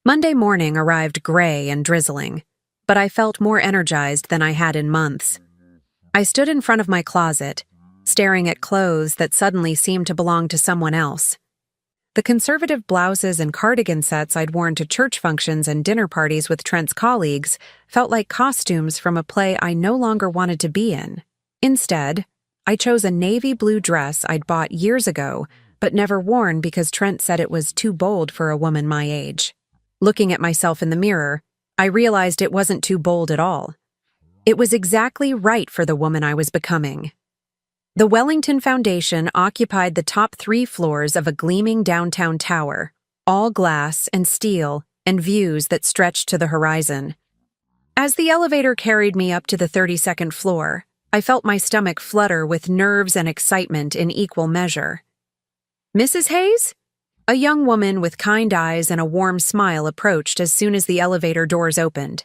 Monday morning arrived gray and drizzling, but I felt more energized than I had in months. I stood in front of my closet, staring at clothes that suddenly seemed to belong to someone else. The conservative blouses and cardigan sets I'd worn to church functions and dinner parties with Trent's colleagues felt like costumes from a play I no longer wanted to be in. Instead, I chose a navy blue dress I'd bought years ago, but never worn because Trent said it was too bold for a woman my age. Looking at myself in the mirror, I realized it wasn't too bold at all. It was exactly right for the woman I was becoming. The Wellington Foundation occupied the top 3 floors of a gleaming downtown tower, all glass and steel and views that stretched to the horizon. As the elevator carried me up to the 32nd floor, I felt my stomach flutter with nerves and excitement in equal measure. "Mrs. Hayes?" A young woman with kind eyes and a warm smile approached as soon as the elevator doors opened.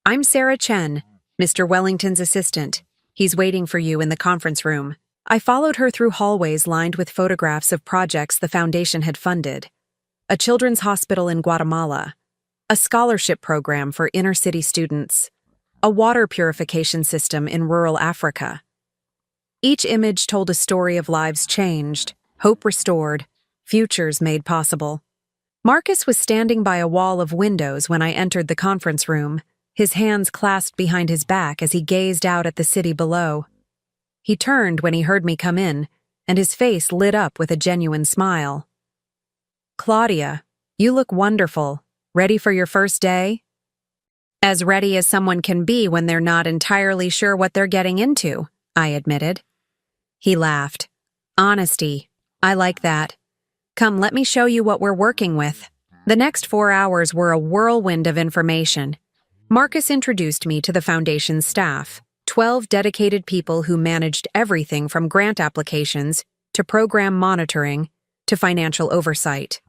"I'm Sarah Chen, Mr. Wellington's assistant. He's waiting for you in the conference room." I followed her through hallways lined with photographs of projects the foundation had funded. A children's hospital in Guatemala, a scholarship program for inner-city students, a water purification system in rural Africa. Each image told a story of lives changed, hope restored, futures made possible. Marcus was standing by a wall of windows when I entered the conference room, his hands clasped behind his back as he gazed out at the city below. He turned when he heard me come in, and his face lit up with a genuine smile. "Claudia, you look wonderful. Ready for your first day?" "As ready as someone can be when they're not entirely sure what they're getting into," I admitted. He laughed. "Honesty. I like that. Come, let me show you what we're working with." The next 4 hours were a whirlwind of information. Marcus introduced me to the foundation's staff, 12 dedicated people who managed everything from grant applications to program monitoring to financial oversight.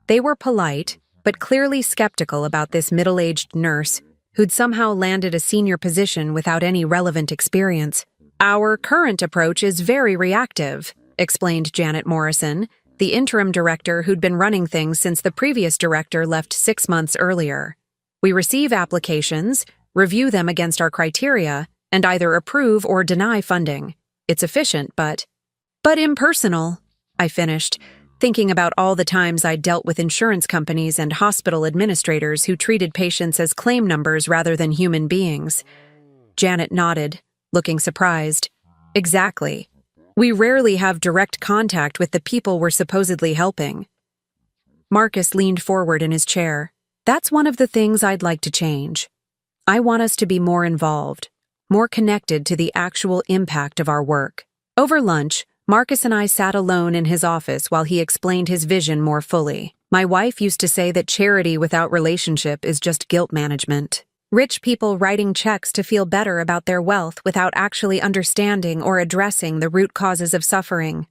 They were polite, but clearly skeptical about this middle-aged nurse who'd somehow landed a senior position without any relevant experience. "Our current approach is very reactive," explained Janet Morrison, the interim director who'd been running things since the previous director left 6 months earlier. "We receive applications, review them against our criteria, and either approve or deny funding. It's efficient, but impersonal," I finished, thinking about all the times I'd dealt with insurance companies and hospital administrators who treated patients as claim numbers rather than human beings. Janet nodded, looking surprised. "Exactly. We rarely have direct contact with the people we're supposedly helping." Marcus leaned forward in his chair. "That's one of the things I'd like to change. I want us to be more involved, more connected to the actual impact of our work." Over lunch, Marcus and I sat alone in his office while he explained his vision more fully. "My wife used to say that charity without relationship is just guilt management. Rich people writing checks to feel better about their wealth without actually understanding or addressing the root causes of suffering."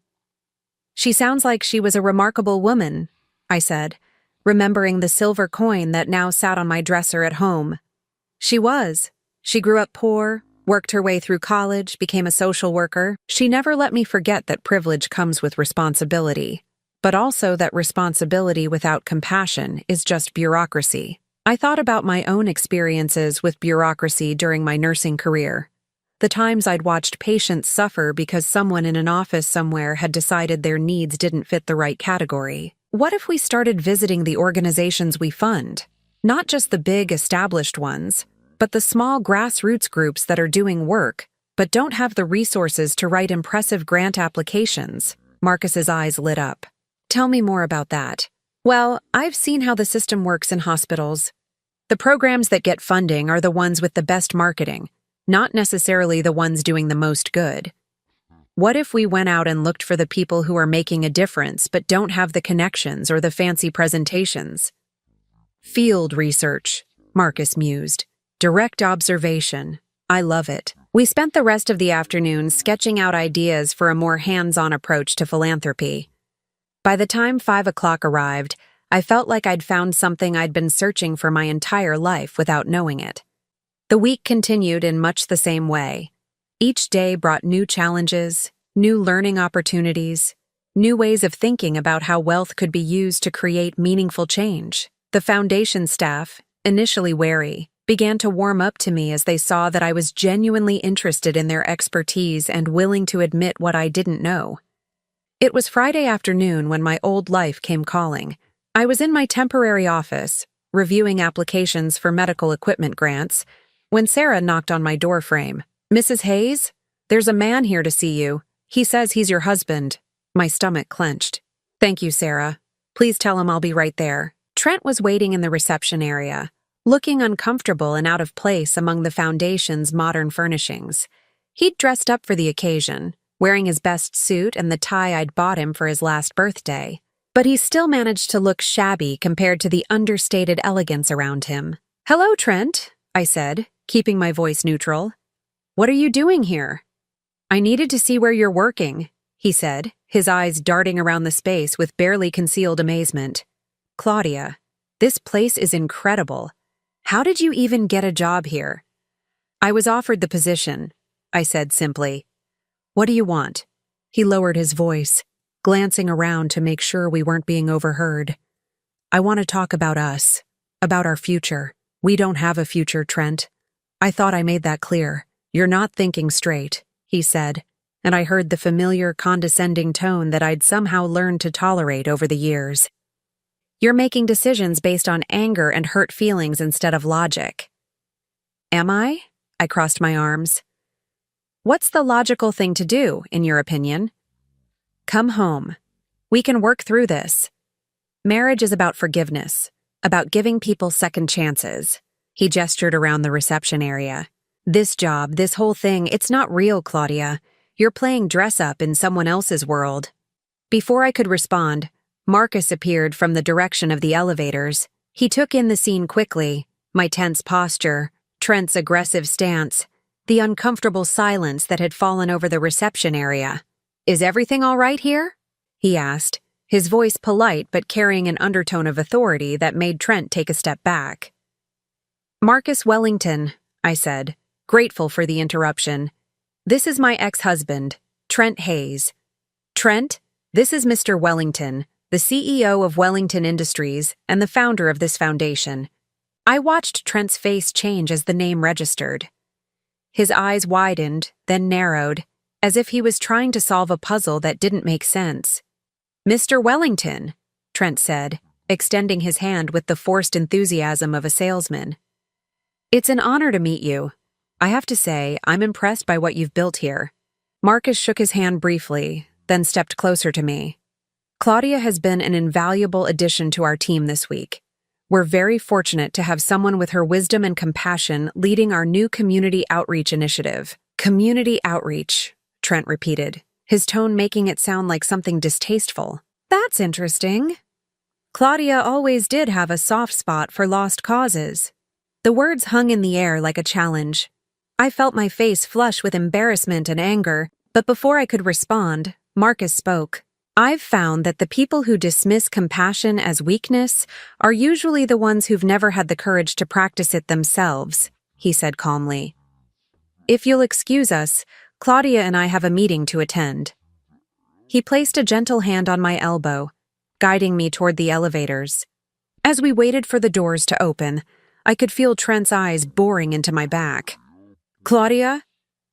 "She sounds like she was a remarkable woman," I said, remembering the silver coin that now sat on my dresser at home. "She was. She grew up poor, worked her way through college, became a social worker. She never let me forget that privilege comes with responsibility, but also that responsibility without compassion is just bureaucracy." I thought about my own experiences with bureaucracy during my nursing career. The times I'd watched patients suffer because someone in an office somewhere had decided their needs didn't fit the right category. What if we started visiting the organizations we fund? Not just the big, established ones, but the small grassroots groups that are doing work, but don't have the resources to write impressive grant applications. Marcus's eyes lit up. "Tell me more about that." "Well, I've seen how the system works in hospitals. The programs that get funding are the ones with the best marketing, not necessarily the ones doing the most good. What if we went out and looked for the people who are making a difference but don't have the connections or the fancy presentations?" "Field research," Marcus mused. "Direct observation. I love it." We spent the rest of the afternoon sketching out ideas for a more hands-on approach to philanthropy. By the time 5 o'clock arrived, I felt like I'd found something I'd been searching for my entire life without knowing it. The week continued in much the same way. Each day brought new challenges, new learning opportunities, new ways of thinking about how wealth could be used to create meaningful change. The foundation staff, initially wary, began to warm up to me as they saw that I was genuinely interested in their expertise and willing to admit what I didn't know. It was Friday afternoon when my old life came calling. I was in my temporary office, reviewing applications for medical equipment grants, when Sarah knocked on my doorframe. "Mrs. Hayes? There's a man here to see you. He says he's your husband." My stomach clenched. "Thank you, Sarah. Please tell him I'll be right there." Trent was waiting in the reception area, looking uncomfortable and out of place among the foundation's modern furnishings. He'd dressed up for the occasion, wearing his best suit and the tie I'd bought him for his last birthday. But he still managed to look shabby compared to the understated elegance around him. "Hello, Trent," I said, keeping my voice neutral. "What are you doing here?" "I needed to see where you're working," he said, his eyes darting around the space with barely concealed amazement. "Claudia, this place is incredible. How did you even get a job here?" "I was offered the position," I said simply. "What do you want?" He lowered his voice, glancing around to make sure we weren't being overheard. "I want to talk about us, about our future. We don't have a future, Trent. I thought I made that clear. You're not thinking straight," he said, and I heard the familiar, condescending tone that I'd somehow learned to tolerate over the years. You're making decisions based on anger and hurt feelings instead of logic. Am I? I crossed my arms. What's the logical thing to do, in your opinion? Come home. We can work through this. Marriage is about forgiveness, about giving people second chances. He gestured around the reception area. This job, this whole thing, it's not real, Claudia. You're playing dress-up in someone else's world. Before I could respond, Marcus appeared from the direction of the elevators. He took in the scene quickly, my tense posture, Trent's aggressive stance, the uncomfortable silence that had fallen over the reception area. Is everything all right here? He asked, his voice polite but carrying an undertone of authority that made Trent take a step back. Marcus Wellington, I said, grateful for the interruption. This is my ex-husband, Trent Hayes. Trent, this is Mr. Wellington, the CEO of Wellington Industries and the founder of this foundation. I watched Trent's face change as the name registered. His eyes widened, then narrowed, as if he was trying to solve a puzzle that didn't make sense. Mr. Wellington, Trent said, extending his hand with the forced enthusiasm of a salesman. It's an honor to meet you. I have to say, I'm impressed by what you've built here. Marcus shook his hand briefly, then stepped closer to me. Claudia has been an invaluable addition to our team this week. We're very fortunate to have someone with her wisdom and compassion leading our new community outreach initiative. Community outreach, Trent repeated, his tone making it sound like something distasteful. That's interesting. Claudia always did have a soft spot for lost causes. The words hung in the air like a challenge. I felt my face flush with embarrassment and anger, but before I could respond, Marcus spoke. I've found that the people who dismiss compassion as weakness are usually the ones who've never had the courage to practice it themselves, he said calmly. If you'll excuse us, Claudia and I have a meeting to attend. He placed a gentle hand on my elbow, guiding me toward the elevators. As we waited for the doors to open, I could feel Trent's eyes boring into my back. Claudia?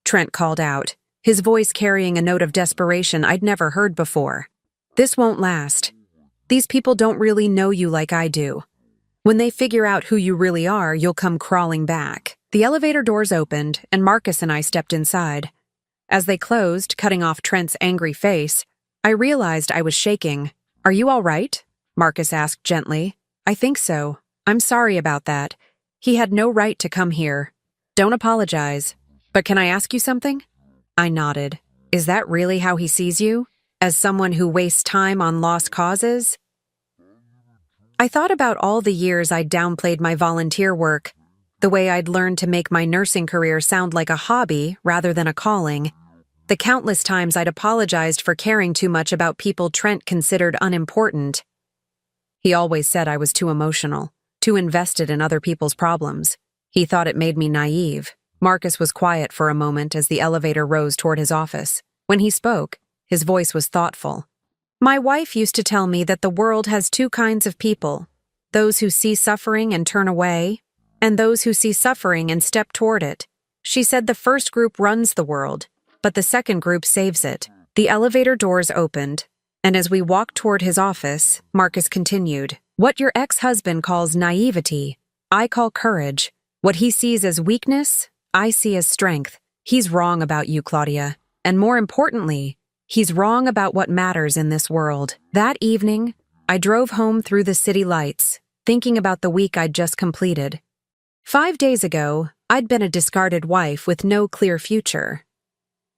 Trent called out, his voice carrying a note of desperation I'd never heard before. This won't last. These people don't really know you like I do. When they figure out who you really are, you'll come crawling back. The elevator doors opened, and Marcus and I stepped inside. As they closed, cutting off Trent's angry face, I realized I was shaking. Are you all right? Marcus asked gently. I think so. I'm sorry about that. He had no right to come here. Don't apologize. But can I ask you something? I nodded. Is that really how he sees you? As someone who wastes time on lost causes? I thought about all the years I'd downplayed my volunteer work, the way I'd learned to make my nursing career sound like a hobby rather than a calling, the countless times I'd apologized for caring too much about people Trent considered unimportant. He always said I was too emotional, too invested in other people's problems. He thought it made me naive. Marcus was quiet for a moment as the elevator rose toward his office. When he spoke, his voice was thoughtful. My wife used to tell me that the world has two kinds of people, those who see suffering and turn away, and those who see suffering and step toward it. She said the first group runs the world, but the second group saves it. The elevator doors opened, and as we walked toward his office, Marcus continued, What your ex-husband calls naivety, I call courage. What he sees as weakness, I see as strength. He's wrong about you, Claudia. And more importantly, he's wrong about what matters in this world. That evening, I drove home through the city lights, thinking about the week I'd just completed. 5 days ago, I'd been a discarded wife with no clear future.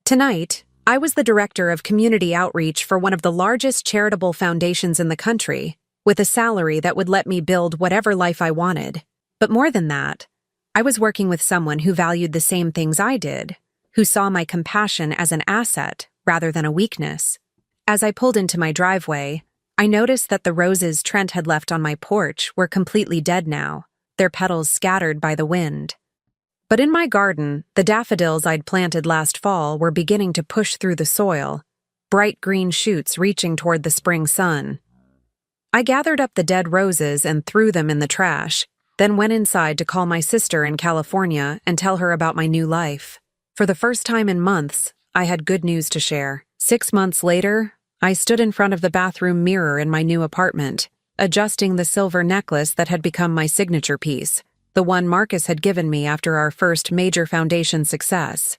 Tonight, I was the director of community outreach for one of the largest charitable foundations in the country, with a salary that would let me build whatever life I wanted. But more than that, I was working with someone who valued the same things I did, who saw my compassion as an asset rather than a weakness. As I pulled into my driveway, I noticed that the roses Trent had left on my porch were completely dead now, their petals scattered by the wind. But in my garden, the daffodils I'd planted last fall were beginning to push through the soil, bright green shoots reaching toward the spring sun. I gathered up the dead roses and threw them in the trash, then went inside to call my sister in California and tell her about my new life. For the first time in months, I had good news to share. 6 months later, I stood in front of the bathroom mirror in my new apartment, adjusting the silver necklace that had become my signature piece, the one Marcus had given me after our first major foundation success.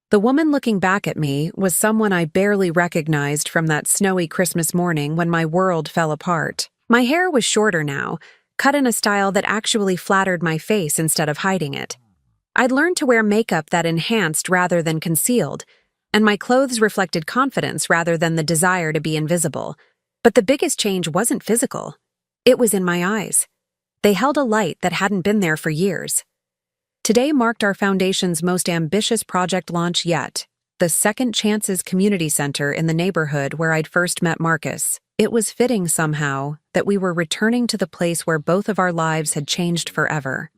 The woman looking back at me was someone I barely recognized from that snowy Christmas morning when my world fell apart. My hair was shorter now, cut in a style that actually flattered my face instead of hiding it. I'd learned to wear makeup that enhanced rather than concealed, and my clothes reflected confidence rather than the desire to be invisible. But the biggest change wasn't physical. It was in my eyes. They held a light that hadn't been there for years. Today marked our foundation's most ambitious project launch yet, the Second Chances Community Center in the neighborhood where I'd first met Marcus. It was fitting somehow that we were returning to the place where both of our lives had changed forever.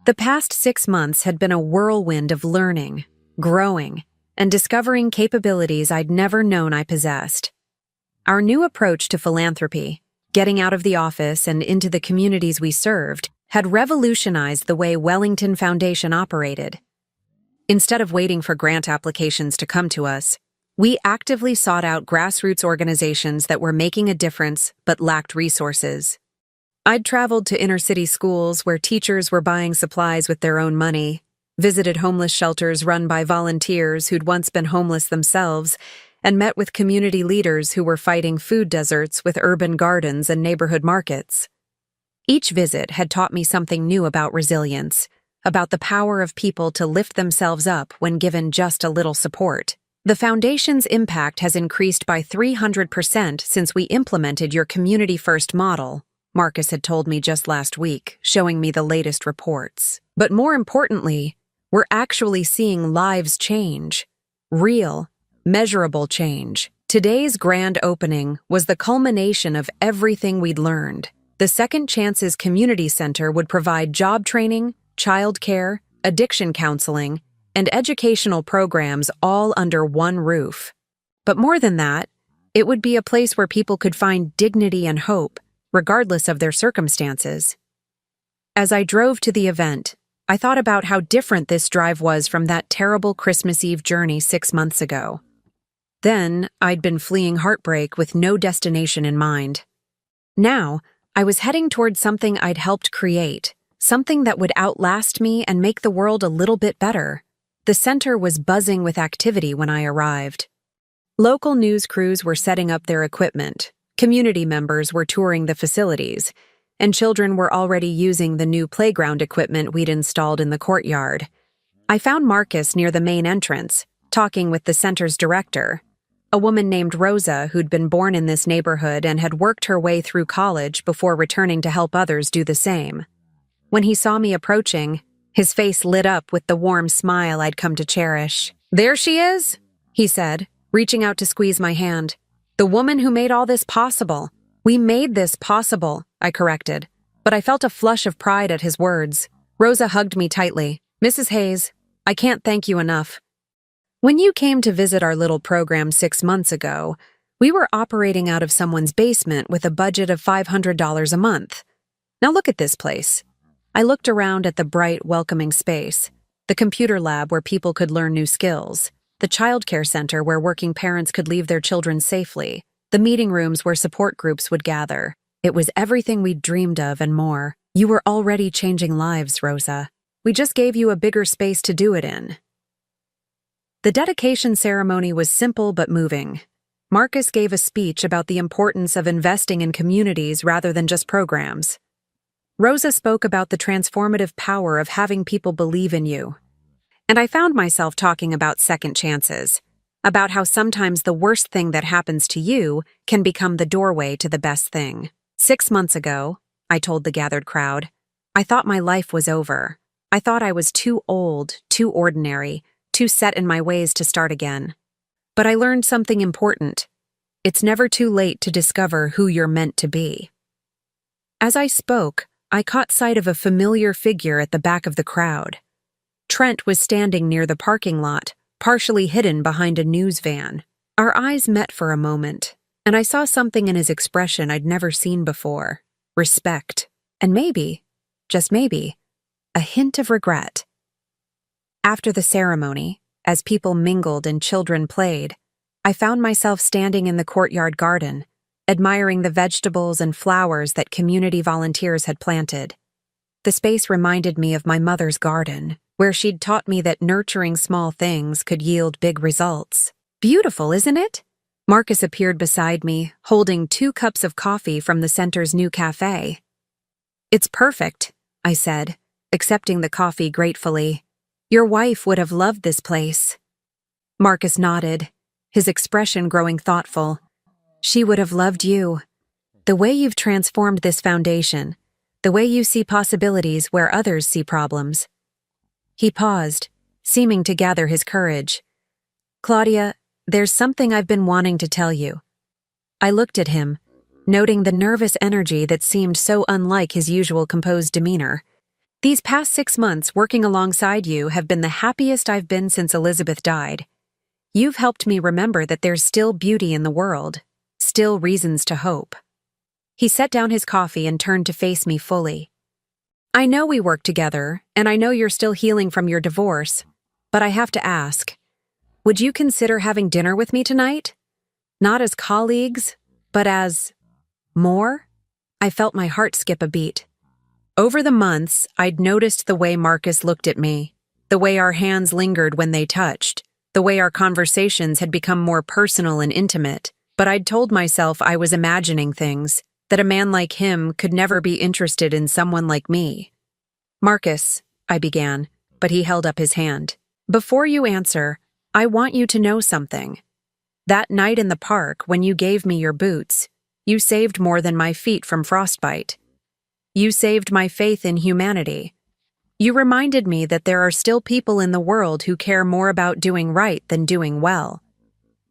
The past 6 months had been a whirlwind of learning, growing, and discovering capabilities I'd never known I possessed. Our new approach to philanthropy, getting out of the office and into the communities we served, had revolutionized the way Wellington Foundation operated. Instead of waiting for grant applications to come to us, we actively sought out grassroots organizations that were making a difference but lacked resources. I'd traveled to inner-city schools where teachers were buying supplies with their own money, visited homeless shelters run by volunteers who'd once been homeless themselves, and met with community leaders who were fighting food deserts with urban gardens and neighborhood markets. Each visit had taught me something new about resilience, about the power of people to lift themselves up when given just a little support. The Foundation's impact has increased by 300% since we implemented your community-first model, Marcus had told me just last week, showing me the latest reports. But more importantly, we're actually seeing lives change. Real, measurable change. Today's grand opening was the culmination of everything we'd learned. The Second Chances Community Center would provide job training, childcare, addiction counseling, and educational programs all under one roof. But more than that, it would be a place where people could find dignity and hope, regardless of their circumstances. As I drove to the event, I thought about how different this drive was from that terrible Christmas Eve journey 6 months ago. Then, I'd been fleeing heartbreak with no destination in mind. Now, I was heading toward something I'd helped create, something that would outlast me and make the world a little bit better. The center was buzzing with activity when I arrived. Local news crews were setting up their equipment, community members were touring the facilities, and children were already using the new playground equipment we'd installed in the courtyard. I found Marcus near the main entrance, talking with the center's director, a woman named Rosa who'd been born in this neighborhood and had worked her way through college before returning to help others do the same. When he saw me approaching, his face lit up with the warm smile I'd come to cherish. "There she is," he said, reaching out to squeeze my hand. "The woman who made all this possible." "We made this possible," I corrected, but I felt a flush of pride at his words. Rosa hugged me tightly. "Mrs. Hayes, I can't thank you enough. When you came to visit our little program 6 months ago, we were operating out of someone's basement with a budget of $500 a month. Now look at this place." I looked around at the bright, welcoming space, the computer lab where people could learn new skills, the childcare center where working parents could leave their children safely, the meeting rooms where support groups would gather. It was everything we'd dreamed of and more. You were already changing lives, Rosa. We just gave you a bigger space to do it in. The dedication ceremony was simple but moving. Marcus gave a speech about the importance of investing in communities rather than just programs. Rosa spoke about the transformative power of having people believe in you. And I found myself talking about second chances, about how sometimes the worst thing that happens to you can become the doorway to the best thing. 6 months ago, I told the gathered crowd, I thought my life was over. I thought I was too old, too ordinary, too set in my ways to start again. But I learned something important. It's never too late to discover who you're meant to be. As I spoke, I caught sight of a familiar figure at the back of the crowd. Trent was standing near the parking lot, partially hidden behind a news van. Our eyes met for a moment, and I saw something in his expression I'd never seen before. Respect, and maybe, just maybe, a hint of regret. After the ceremony, as people mingled and children played, I found myself standing in the courtyard garden, admiring the vegetables and flowers that community volunteers had planted. The space reminded me of my mother's garden, where she'd taught me that nurturing small things could yield big results. Beautiful, isn't it? Marcus appeared beside me, holding 2 cups of coffee from the center's new cafe. It's perfect, I said, accepting the coffee gratefully. Your wife would have loved this place. Marcus nodded, his expression growing thoughtful. She would have loved you. The way you've transformed this foundation, the way you see possibilities where others see problems. He paused, seeming to gather his courage. Claudia, there's something I've been wanting to tell you. I looked at him, noting the nervous energy that seemed so unlike his usual composed demeanor. These past 6 months working alongside you have been the happiest I've been since Elizabeth died. You've helped me remember that there's still beauty in the world, still reasons to hope. He set down his coffee and turned to face me fully. I know we work together, and I know you're still healing from your divorce, but I have to ask, would you consider having dinner with me tonight? Not as colleagues, but as more? I felt my heart skip a beat. Over the months, I'd noticed the way Marcus looked at me, the way our hands lingered when they touched, the way our conversations had become more personal and intimate, but I'd told myself I was imagining things, that a man like him could never be interested in someone like me. Marcus, I began, but he held up his hand. Before you answer, I want you to know something. That night in the park when you gave me your boots, you saved more than my feet from frostbite. You saved my faith in humanity. You reminded me that there are still people in the world who care more about doing right than doing well.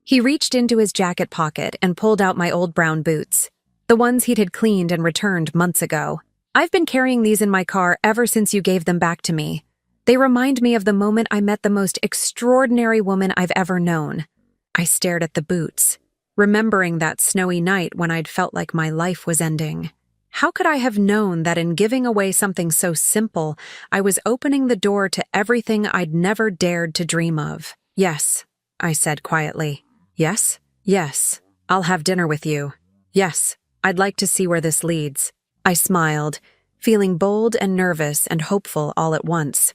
He reached into his jacket pocket and pulled out my old brown boots, the ones he'd had cleaned and returned months ago. I've been carrying these in my car ever since you gave them back to me. They remind me of the moment I met the most extraordinary woman I've ever known. I stared at the boots, remembering that snowy night when I'd felt like my life was ending. How could I have known that in giving away something so simple, I was opening the door to everything I'd never dared to dream of? Yes, I said quietly. Yes? Yes, I'll have dinner with you. Yes, I'd like to see where this leads. I smiled, feeling bold and nervous and hopeful all at once.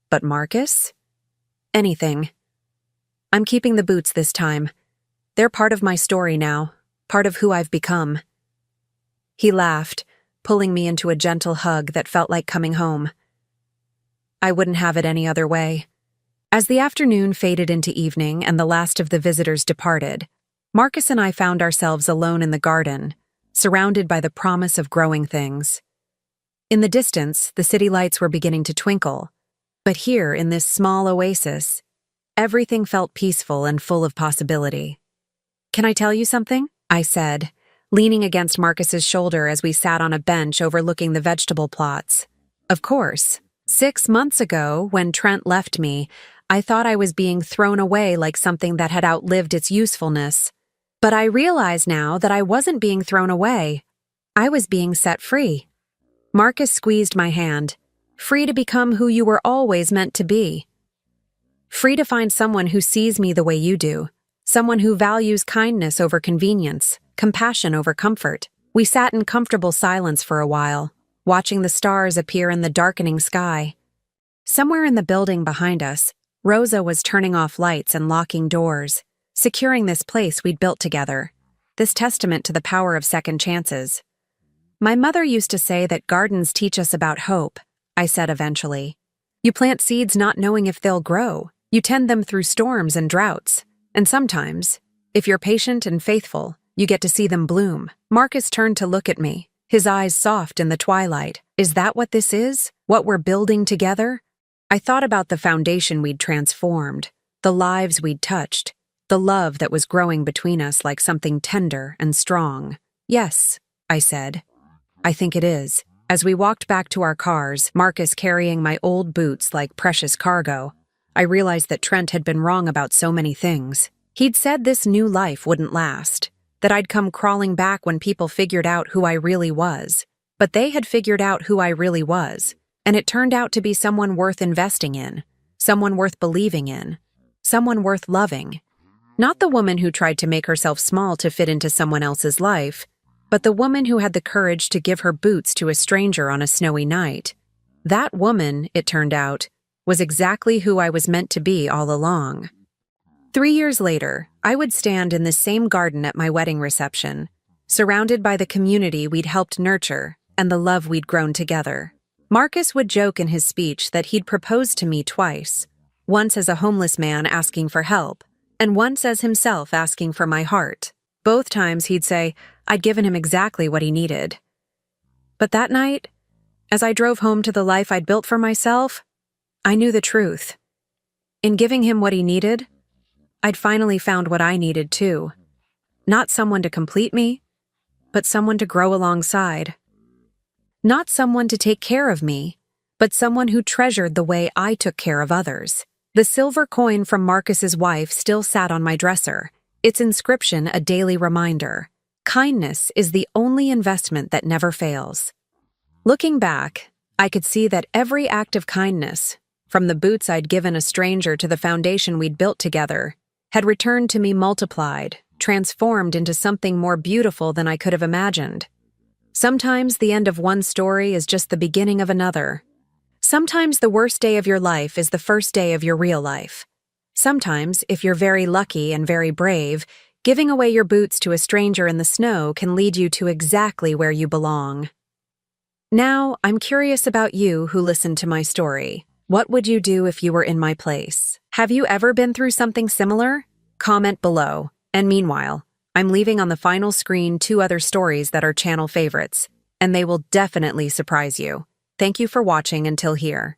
But Marcus? Anything. I'm keeping the boots this time. They're part of my story now, part of who I've become. He laughed, pulling me into a gentle hug that felt like coming home. I wouldn't have it any other way. As the afternoon faded into evening and the last of the visitors departed, Marcus and I found ourselves alone in the garden, surrounded by the promise of growing things. In the distance, the city lights were beginning to twinkle, but here, in this small oasis, everything felt peaceful and full of possibility. Can I tell you something? I said, leaning against Marcus's shoulder as we sat on a bench overlooking the vegetable plots. Of course. 6 months ago, when Trent left me, I thought I was being thrown away like something that had outlived its usefulness. But I realize now that I wasn't being thrown away. I was being set free. Marcus squeezed my hand. Free to become who you were always meant to be. Free to find someone who sees me the way you do. Someone who values kindness over convenience, compassion over comfort. We sat in comfortable silence for a while, watching the stars appear in the darkening sky. Somewhere in the building behind us, Rosa was turning off lights and locking doors, securing this place we'd built together, this testament to the power of second chances. My mother used to say that gardens teach us about hope, I said eventually. You plant seeds not knowing if they'll grow. You tend them through storms and droughts. And sometimes, if you're patient and faithful, you get to see them bloom. Marcus turned to look at me, his eyes soft in the twilight. Is that what this is? What we're building together? I thought about the foundation we'd transformed, the lives we'd touched, the love that was growing between us like something tender and strong. Yes, I said. I think it is. As we walked back to our cars, Marcus carrying my old boots like precious cargo, I realized that Trent had been wrong about so many things. He'd said this new life wouldn't last, that I'd come crawling back when people figured out who I really was. But they had figured out who I really was, and it turned out to be someone worth investing in, someone worth believing in, someone worth loving. Not the woman who tried to make herself small to fit into someone else's life, but the woman who had the courage to give her boots to a stranger on a snowy night. That woman, it turned out, was exactly who I was meant to be all along. 3 years later, I would stand in the same garden at my wedding reception, surrounded by the community we'd helped nurture and the love we'd grown together. Marcus would joke in his speech that he'd proposed to me twice, once as a homeless man asking for help, and once as himself asking for my heart. Both times he'd say I'd given him exactly what he needed. But that night, as I drove home to the life I'd built for myself, I knew the truth. In giving him what he needed, I'd finally found what I needed too. Not someone to complete me, but someone to grow alongside. Not someone to take care of me, but someone who treasured the way I took care of others. The silver coin from Marcus's wife still sat on my dresser, its inscription a daily reminder. Kindness is the only investment that never fails. Looking back, I could see that every act of kindness, from the boots I'd given a stranger to the foundation we'd built together, had returned to me multiplied, transformed into something more beautiful than I could have imagined. Sometimes the end of one story is just the beginning of another. Sometimes the worst day of your life is the first day of your real life. Sometimes, if you're very lucky and very brave, giving away your boots to a stranger in the snow can lead you to exactly where you belong. Now, I'm curious about you who listened to my story. What would you do if you were in my place? Have you ever been through something similar? Comment below. And meanwhile, I'm leaving on the final screen 2 other stories that are channel favorites, and they will definitely surprise you. Thank you for watching until here.